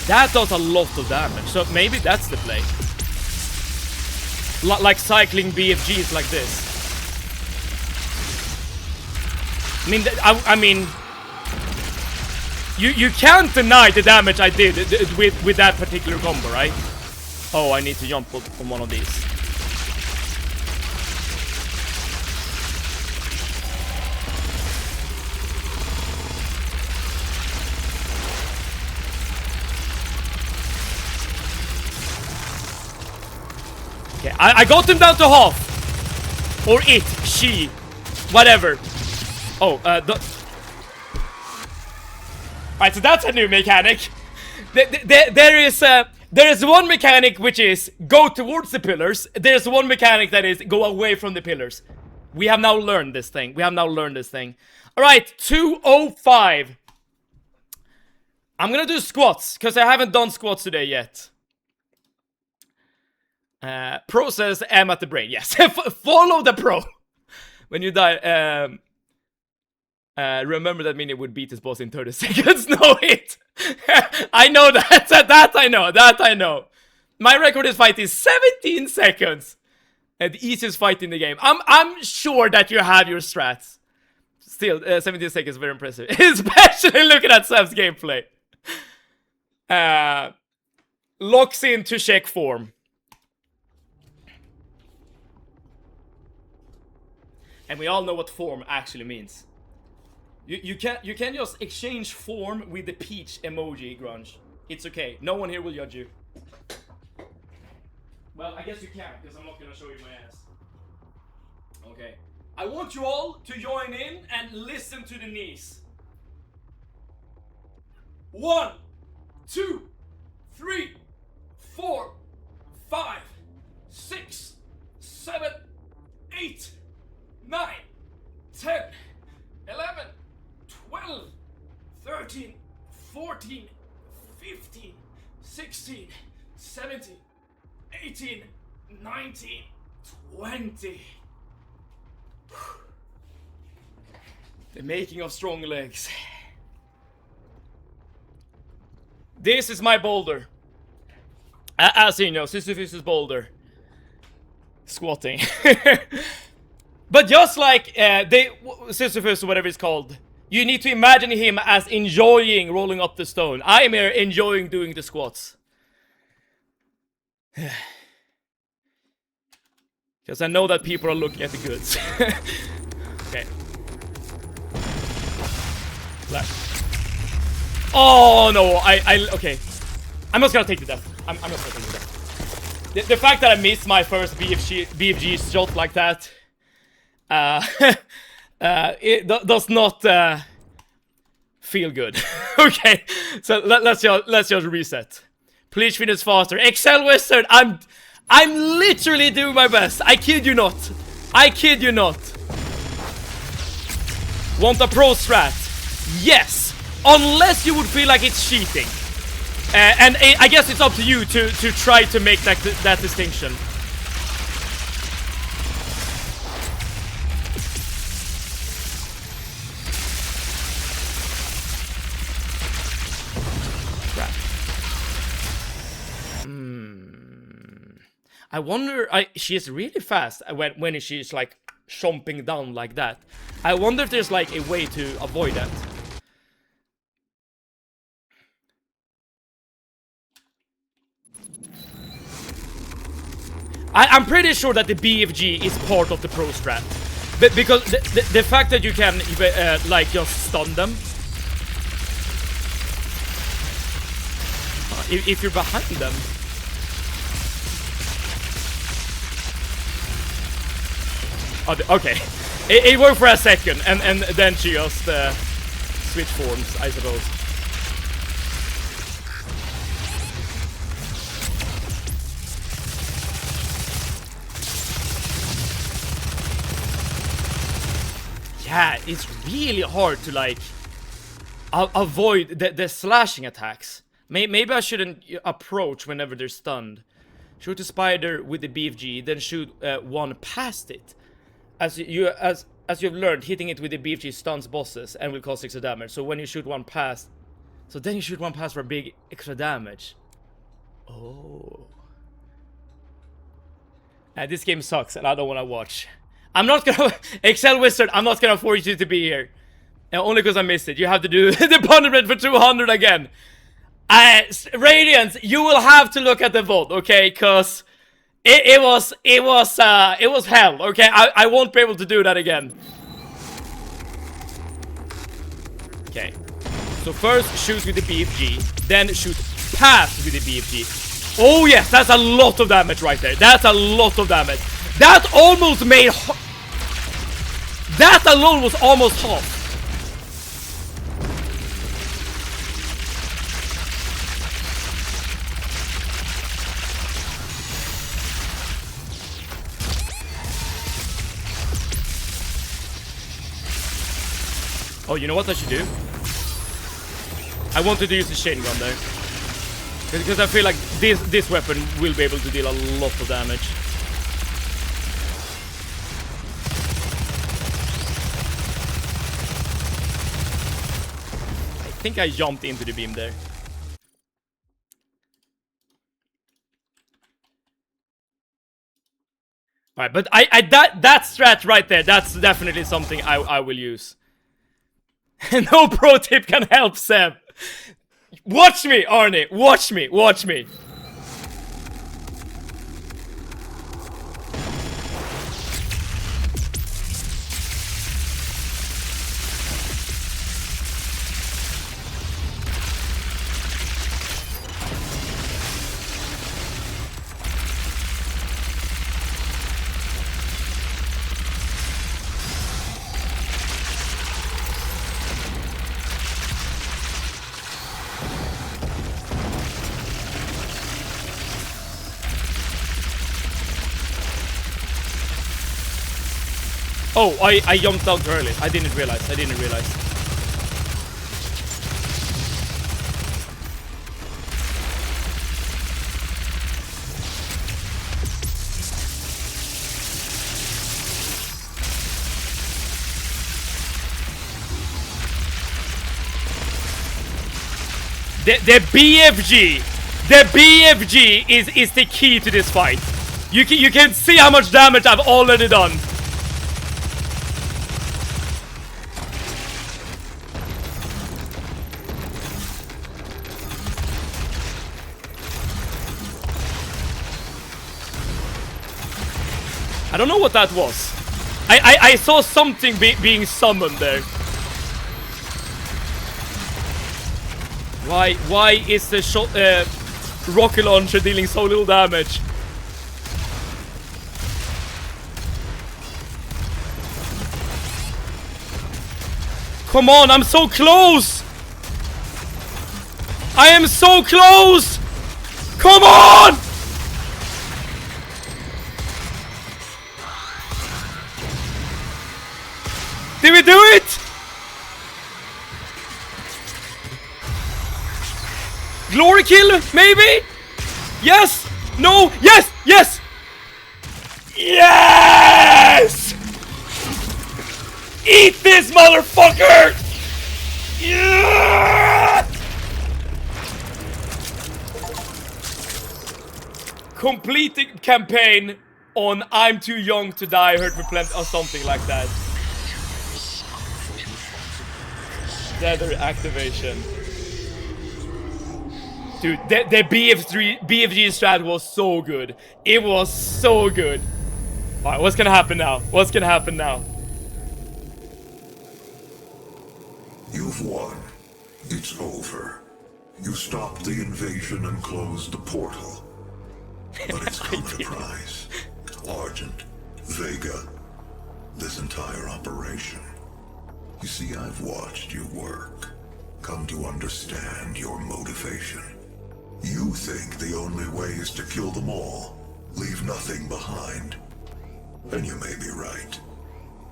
That does a lot of damage, so maybe that's the play. Like cycling BFGs like this. I mean, you can't deny the damage I did with that particular combo, right? Oh, I need to jump on one of these. Okay, I got him down to half. Or it, she, whatever. Oh, Right, so that's a new mechanic. There is one mechanic which is go towards the pillars. There's one mechanic that is go away from the pillars. We have now learned this thing. Alright, 205. I'm gonna do squats, because I haven't done squats today yet. Process M at the brain. Yes, follow the pro. When you die, remember that Mini would beat his boss in 30 seconds. No hit. I know that. That I know. My record is fight is 17 seconds. The easiest fight in the game. I'm sure that you have your strats. Still, 17 seconds is very impressive. Especially looking at Sam's gameplay. Locks in to check form. And we all know what form actually means. You can't just exchange form with the peach emoji, Grunge. It's okay. No one here will judge you. Well, I guess you can, because I'm not gonna show you my ass. Okay. I want you all to join in and listen to the knees. 1, 2, 3, 4, 5, 6, 7, 8, 9, 10, 11, 12, 13, 14, 15, 16, 17, 18, 19, 20. The making of strong legs. This is my boulder. As you know, Sisyphus' boulder. Squatting. But just like Sisyphus, or whatever it's called, you need to imagine him as enjoying rolling up the stone. I am here enjoying doing the squats. Because I know that people are looking at the goods. Okay. Oh no, okay. I'm not gonna take the death. I'm not gonna take the death. The fact that I missed my first BFG shot like that, it does not feel good. Okay, so let's just reset. Please finish faster. Excel Wizard, I'm literally doing my best. I kid you not. I kid you not. Want a pro strat? Yes. Unless you would feel like it's cheating. And I guess it's up to you to try to make that distinction. I wonder. She is really fast when she's like chomping down like that. I wonder if there's like a way to avoid that. I'm pretty sure that the BFG is part of the pro strat, because the fact that you can like just stun them if you're behind them. Oh, okay, it worked for a second, and then she just switch forms, I suppose. Yeah, it's really hard to like avoid the slashing attacks. Maybe I shouldn't approach whenever they're stunned. Shoot a spider with the BFG, then shoot one past it. As you've learned, hitting it with the BFG stuns bosses and will cause extra damage. So when you shoot one past, so then you shoot one past for big extra damage. Oh. This game sucks and I don't want to watch. I'm not gonna Excel Wizard, I'm not gonna force you to be here. Only because I missed it. You have to do the punishment for 200 again. Radiance, you will have to look at the VOD, okay? Cause it was hell, okay? I won't be able to do that again. Okay. So first shoot with the BFG, then shoot past with the BFG. Oh yes, that's a lot of damage right there. That's a lot of damage. That almost made... That alone was almost half. Oh, you know what I should do? I wanted to use the chain gun there. Because I feel like this weapon will be able to deal a lot of damage. I think I jumped into the beam there. Alright, but that strat right there, that's definitely something I will use. No pro tip can help, Seb. Watch me, Arnie. Watch me. Watch me. Oh, I jumped down too early. I didn't realize. The BFG. The BFG is the key to this fight. You can see how much damage I've already done. I don't know what that was. I saw something being summoned there. Why is the shot rocket launcher dealing so little damage? Come on, I'm so close! I am so close! Come on! Did we do it? Glory kill, maybe? Yes! No! Yes! Yes! Yes! Eat this, motherfucker! Yeah! Completing campaign on I'm too young to die hurt me plenty or something like that. Tether activation. Dude, the BFG strat was so good. It was so good. Alright, what's gonna happen now? What's gonna happen now? You've won. It's over. You stopped the invasion and closed the portal. But it's come at a price. Argent, Vega, this entire operation. You see, I've watched you work. Come to understand your motivation. You think the only way is to kill them all, leave nothing behind. And you may be right.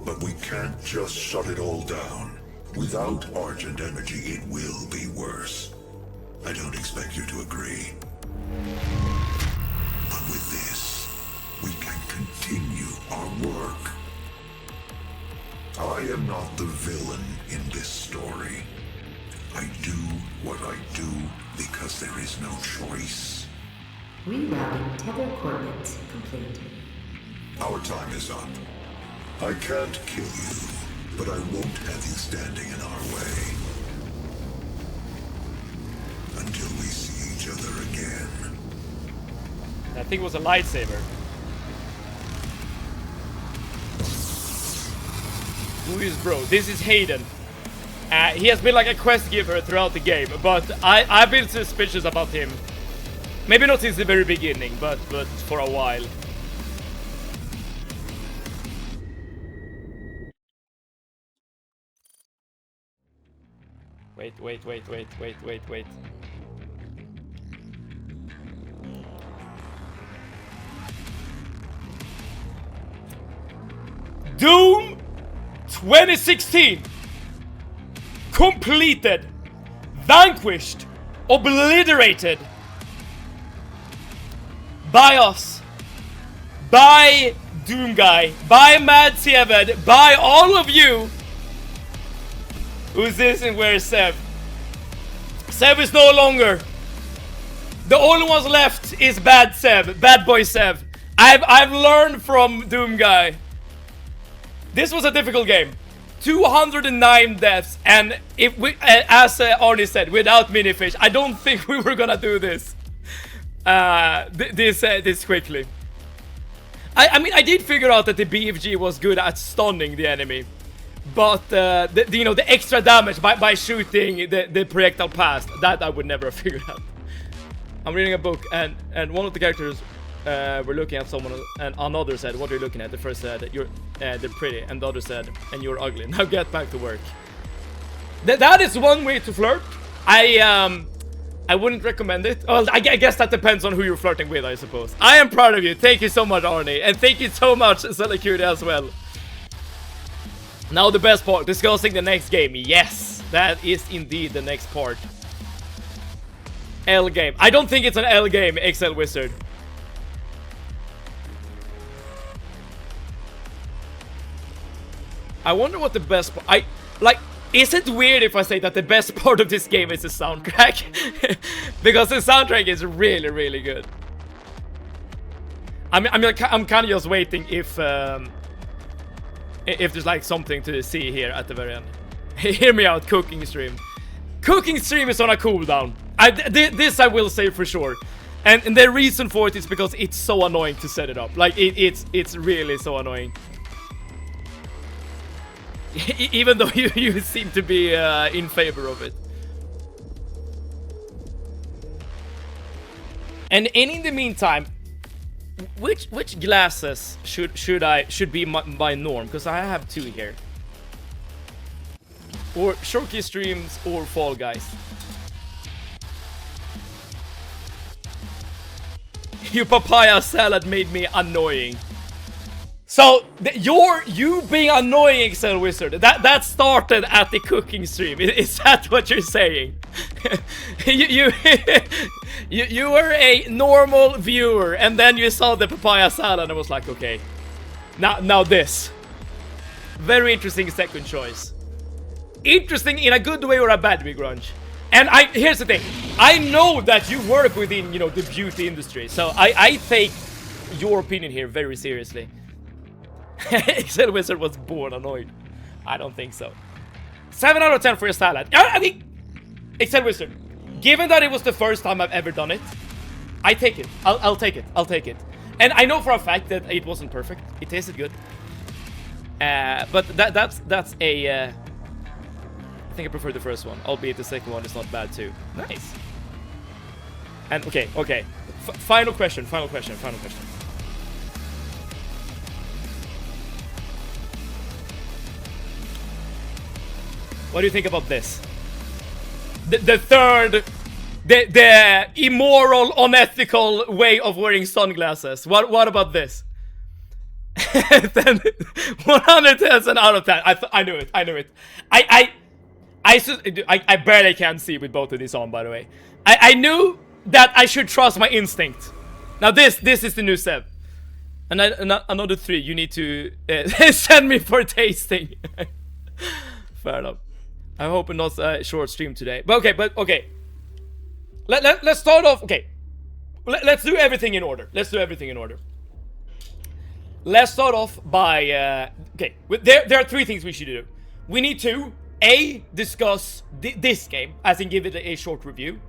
But we can't just shut it all down. Without Argent energy, it will be worse. I don't expect you to agree. But with this, we can continue our work. I am not the villain in this story. I do what I do because there is no choice. Rerouting tether coordinates complete. Our time is up. I can't kill you, but I won't have you standing in our way. Until we see each other again. That thing was a lightsaber. Who is bro? This is Hayden. He has been like a quest giver throughout the game, but I've been suspicious about him. Maybe not since the very beginning, but for a while. Wait. Doom 2016 completed, vanquished, obliterated by us, by Doom Guy, by Mad Seven, by all of you. Who's this and where's Sev? Sev is no longer. The only ones left is Bad Sev, Bad Boy Sev. I've learned from Doom Guy. This was a difficult game. 209 deaths, and if we, as Arnie said, without minifish, I don't think we were gonna do this. This quickly. I mean, I did figure out that the BFG was good at stunning the enemy, but you know, the extra damage by shooting the projectile past, that I would never have figured out. I'm reading a book, and one of the characters were looking at someone, and another said, "What are you looking at?" The first said, they're pretty," and the other said, "And you're ugly. Now get back to work." That is one way to flirt. I wouldn't recommend it. Well, I guess that depends on who you're flirting with, I suppose. I am proud of you. Thank you so much, Arnie, and thank you so much, Selacurity, as well. Now the best part, discussing the next game. Yes, that is indeed the next part. L game. I don't think it's an L game, Excel Wizard. I wonder what the best part... is it weird if I say that the best part of this game is the soundtrack? Because the soundtrack is really, really good. I'm kind of just waiting if there's like something to see here at the very end. Hear me out, cooking stream. Cooking stream is on a cooldown. This I will say for sure. And the reason for it is because it's so annoying to set it up. Like, it's really so annoying. Even though you seem to be in favor of it. And in the meantime, which glasses should be my norm? Because I have two here. Or Showcase streams or Fall Guys. Your papaya salad made me annoying. So you being annoying, Excel Wizard, that started at the cooking stream. Is that what you're saying? you were a normal viewer, and then you saw the papaya salad and was like, okay, now this. Very interesting second choice. Interesting in a good way or a bad way, Grunge. And here's the thing. I know that you work within, you know, the beauty industry, so I take your opinion here very seriously. Excel Wizard was born annoyed. I don't think so. 7 out of 10 for your salad. I think Excel Wizard, given that it was the first time I've ever done it, I take it. I'll take it. I'll take it. And I know for a fact that it wasn't perfect. It tasted good. But that's a I think I prefer the first one, albeit the second one is not bad too. Nice. And okay. Final question. What do you think about this? The third, the immoral, unethical way of wearing sunglasses. What about this? Then 110 out of 10. I knew it. I barely can see with both of these on, by the way. I knew that I should trust my instinct. Now this is the new Sev. And another 3 you need to send me for tasting. Fair enough. I hope it's not a short stream today. But okay. Let's start off. Okay. Let's do everything in order. Let's start off by okay. There are 3 things we should do. We need to discuss this game, as in give it a short review,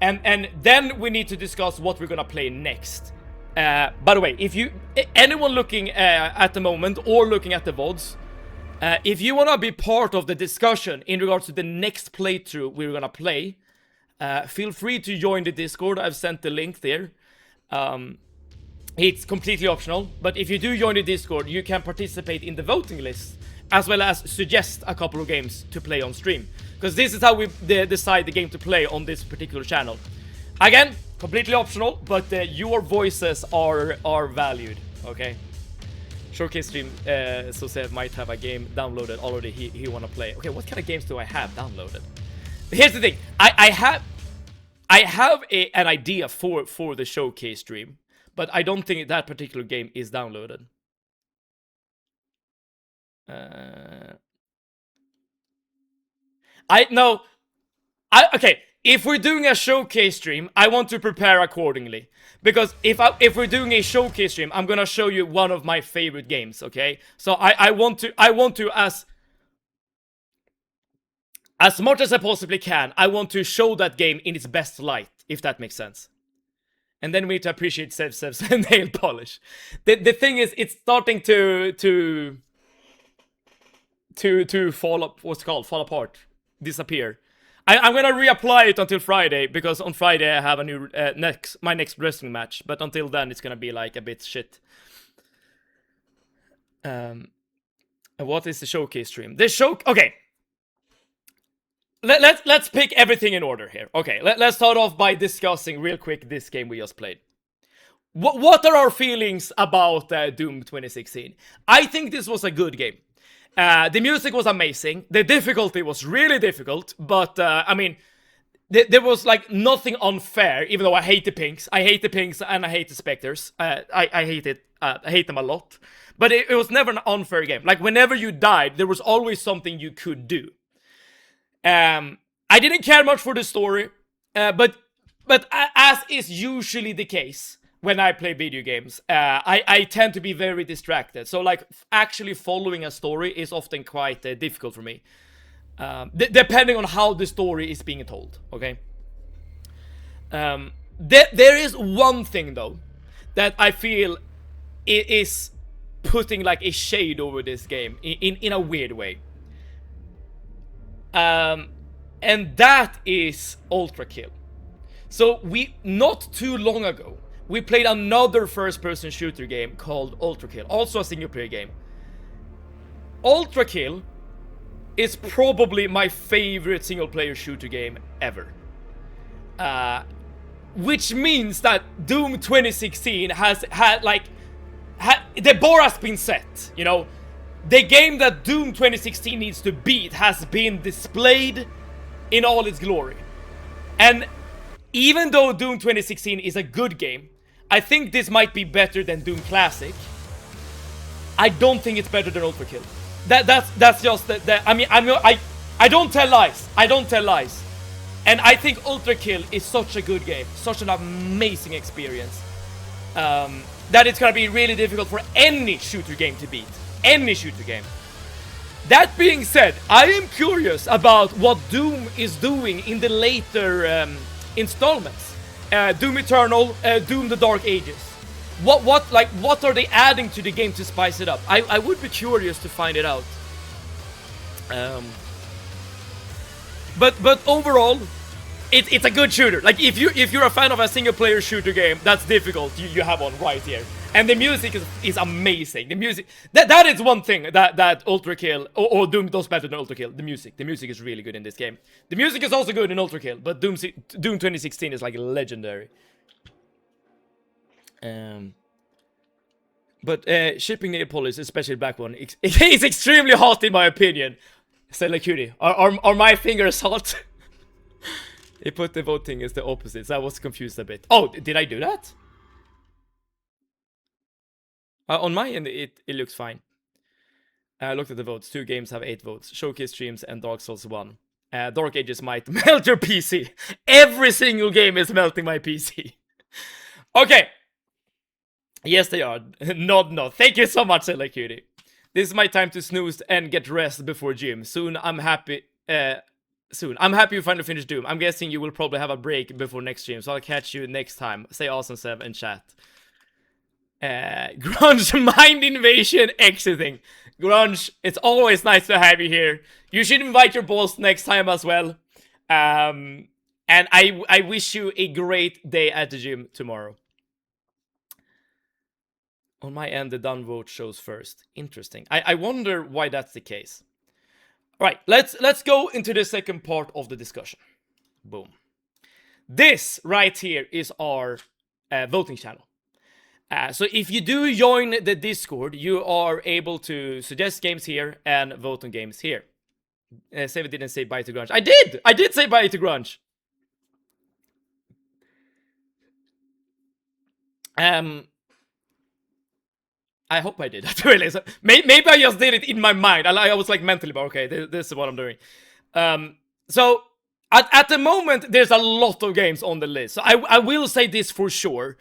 and then we need to discuss what we're gonna play next. By the way, if anyone looking at the moment or looking at the VODs, if you wanna be part of the discussion in regards to the next playthrough we're gonna play, feel free to join the Discord. I've sent the link there. It's completely optional, but if you do join the Discord, you can participate in the voting list, as well as suggest a couple of games to play on stream. Because this is how we decide the game to play on this particular channel. Again, completely optional, but your voices are valued, okay? Showcase stream, so Sev might have a game downloaded already he wanna play. Okay, what kind of games do I have downloaded? Here's the thing, I have an idea for the showcase stream, but I don't think that particular game is downloaded. Okay, if we're doing a showcase stream, I want to prepare accordingly. Because if we're doing a showcase stream, I'm gonna show you one of my favorite games, okay? So I want to as much as I possibly can, I want to show that game in its best light, if that makes sense. And then we need to appreciate Sev's nail polish. The thing is, it's starting to fall up, fall apart, disappear. I'm gonna reapply it until Friday, because on Friday I have a new my next wrestling match, but until then it's gonna be like a bit shit. And what is the showcase stream? Okay. Let's pick everything in order here. Okay, let's start off by discussing real quick this game we just played. What are our feelings about Doom 2016? I think this was a good game. The music was amazing. The difficulty was really difficult, but I mean, there was like nothing unfair. Even though I hate the pinks, and I hate the specters. I hate it. I hate them a lot. But it was never an unfair game. Like whenever you died, there was always something you could do. I didn't care much for the story, but as is usually the case when I play video games, I tend to be very distracted. So like actually following a story is often quite difficult for me, depending on how the story is being told. Okay. There is one thing though that I feel is putting like a shade over this game in a weird way. And that is Ultra Kill. So not too long ago, we played another first-person shooter game called Ultra Kill, also a single-player game. Ultra Kill is probably my favorite single-player shooter game ever. Which means that Doom 2016 has had like the bar has been set, you know. The game that Doom 2016 needs to beat has been displayed in all its glory. And even though Doom 2016 is a good game, I think this might be better than Doom Classic. I don't think it's better than Ultra Kill. That's just I mean, I don't tell lies. I don't tell lies. And I think Ultra Kill is such a good game, such an amazing experience, that it's gonna be really difficult for any shooter game to beat. Any shooter game. That being said, I am curious about what Doom is doing in the later installments. Doom Eternal, Doom the Dark Ages. What are they adding to the game to spice it up? I would be curious to find it out. But overall, it's a good shooter. Like if you're a fan of a single player shooter game that's difficult, you have one right here. And the music is amazing. The music that is one thing that Ultra Kill or Doom does better than Ultra Kill. The music is really good in this game. The music is also good in Ultra Kill, but Doom 2016 is like legendary. But shipping nail polish, especially black one, is extremely hot in my opinion. Stella Cutie, are my fingers hot? He put the voting as the opposite, so I was confused a bit. Oh, did I do that? On my end, it looks fine. I looked at the votes. 2 games have 8 votes. Showcase streams and Dark Souls 1. Dark Ages might melt your PC. Every single game is melting my PC. Okay. Yes, they are. Nod. Thank you so much, Stella Cutie. This is my time to snooze and get rest before gym. Soon, I'm happy you finally finished Doom. I'm guessing you will probably have a break before next stream, so I'll catch you next time. Say awesome, Seb, and chat. Grunge Mind Invasion exiting. Grunge, it's always nice to have you here. You should invite your boss next time as well. And I wish you a great day at the gym tomorrow. On my end, the done vote shows first. Interesting. I wonder why that's the case. Right, let's go into the second part of the discussion. Boom. This right here is our voting channel. So if you do join the Discord, you are able to suggest games here and vote on games here. Save didn't say bye to Grunge. I did say bye to Grunge. I hope I did that, really. So maybe I just did it in my mind. I was like mentally, but okay, this is what I'm doing. So at the moment, there's a lot of games on the list. So I will say this for sure.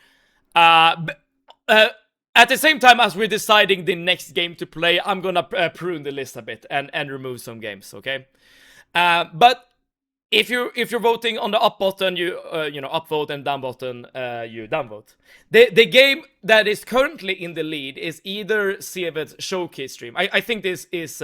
At the same time as we're deciding the next game to play, I'm gonna prune the list a bit and remove some games, okay? But if you're voting on the up button, you know, upvote, and down button, you downvote. The game that is currently in the lead is either Seved's showcase stream. I think this is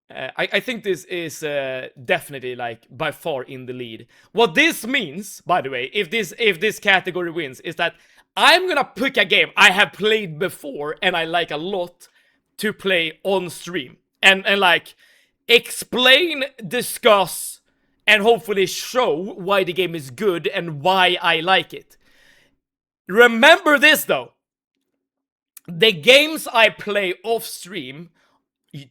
I think this is definitely like by far in the lead. What this means, by the way, if this category wins, is that I'm gonna pick a game I have played before and I like a lot to play on stream and like explain, discuss, and hopefully show why the game is good and why I like it. Remember this though, the games I play off stream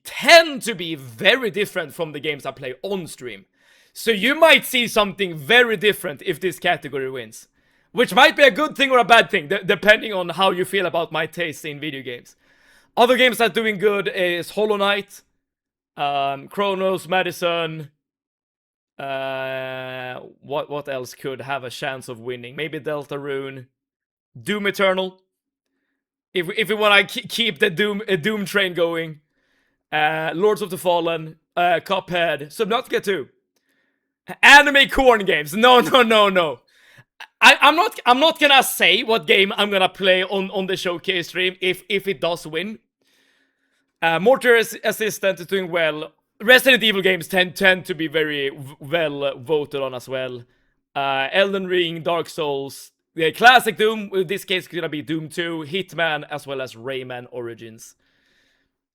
tend to be very different from the games I play on stream. So you might see something very different if this category wins. Which might be a good thing or a bad thing, depending on how you feel about my taste in video games. Other games that are doing good is Hollow Knight, Chronos, Madison. What else could have a chance of winning? Maybe Deltarune, Doom Eternal. If we want to keep the Doom train going, Lords of the Fallen, Cuphead, Subnautica 2, anime corn games. No. I'm not gonna say what game I'm gonna play on the showcase stream if it does win. Mortar Assistant is doing well. Resident Evil games tend to be very well voted on as well. Elden Ring, Dark Souls, the classic Doom. In this case, it's gonna be Doom 2, Hitman, as well as Rayman Origins.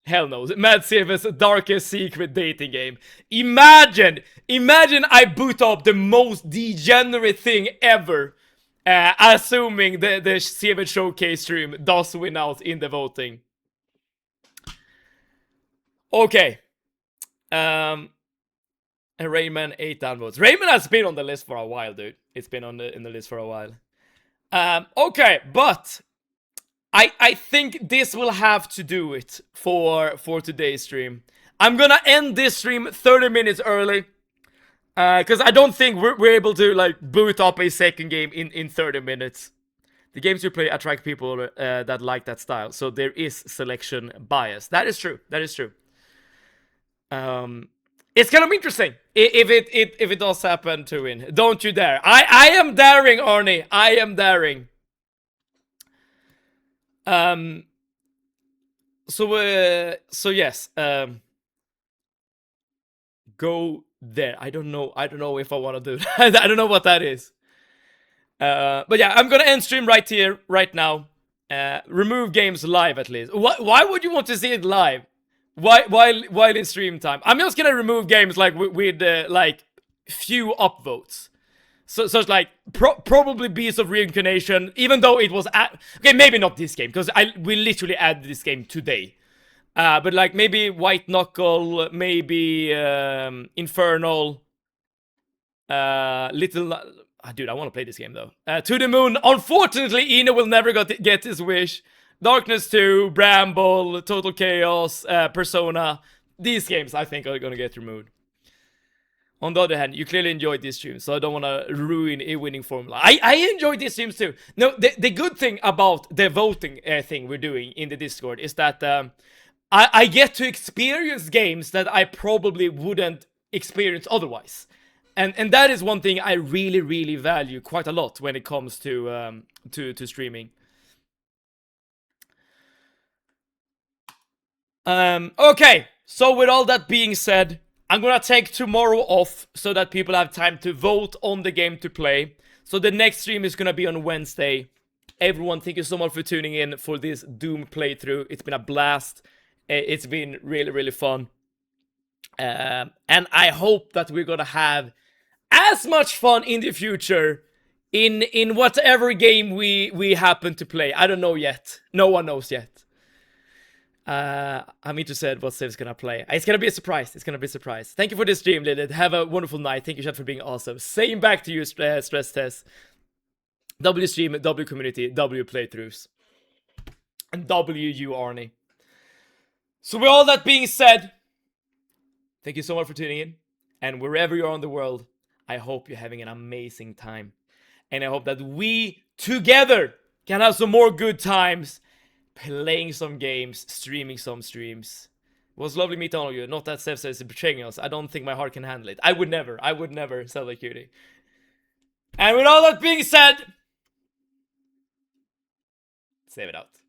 Hell no. Mad Civis Darkest Secret dating game. Imagine I boot up the most degenerate thing ever. Assuming the Civis Showcase stream does win out in the voting. Okay. And Rayman 8 downvotes. Rayman has been on the list for a while, dude. It's been in the list for a while. Okay, but I think this will have to do it for today's stream. I'm gonna end this stream 30 minutes early. Because I don't think we're able to, like, boot up a second game in 30 minutes. The games you play attract people that like that style. So there is selection bias. That is true. That is true. It's gonna be interesting if it does happen to win. Don't you dare. I am daring, Arnie. I am daring. So yes. Go there. I don't know if I want to do that. I don't know what that is. But yeah, I'm gonna end stream right here, right now. Remove games live at least. Why would you want to see it live? While in stream time? I'm just gonna remove games like with like few upvotes. So it's like probably Beast of Reincarnation, even though it was okay, maybe not this game because we literally added this game today. But like maybe White Knuckle, maybe Infernal, Little. Dude, I want to play this game though. To the Moon. Unfortunately, Eno will never get his wish. Darkness 2, Bramble, Total Chaos, Persona. These games I think are gonna get removed. On the other hand, you clearly enjoyed this stream, so I don't want to ruin a winning formula. I enjoyed these streams too. No, the good thing about the voting thing we're doing in the Discord is that I get to experience games that I probably wouldn't experience otherwise. And that is one thing I really value quite a lot when it comes to streaming. Okay, so with all that being said, I'm gonna take tomorrow off so that people have time to vote on the game to play. So the next stream is gonna be on Wednesday. Everyone, thank you so much for tuning in for this Doom playthrough. It's been a blast. It's been really fun. And I hope that we're gonna have as much fun in the future in whatever game we happen to play. I don't know yet. No one knows yet. I'm interested what Siv's gonna play. It's gonna be a surprise. It's gonna be a surprise. Thank you for this stream, Lilith. Have a wonderful night. Thank you, chat, for being awesome. Same back to you, Stress Test. W stream, W community, W playthroughs. And W you, Arnie. So with all that being said, thank you so much for tuning in. And wherever you are in the world, I hope you're having an amazing time. And I hope that we together can have some more good times playing some games, streaming some streams. It was lovely meeting all of you. Not that Sev says betraying us. I don't think my heart can handle it. I would never sell a cutie. And with all that being said, save it out.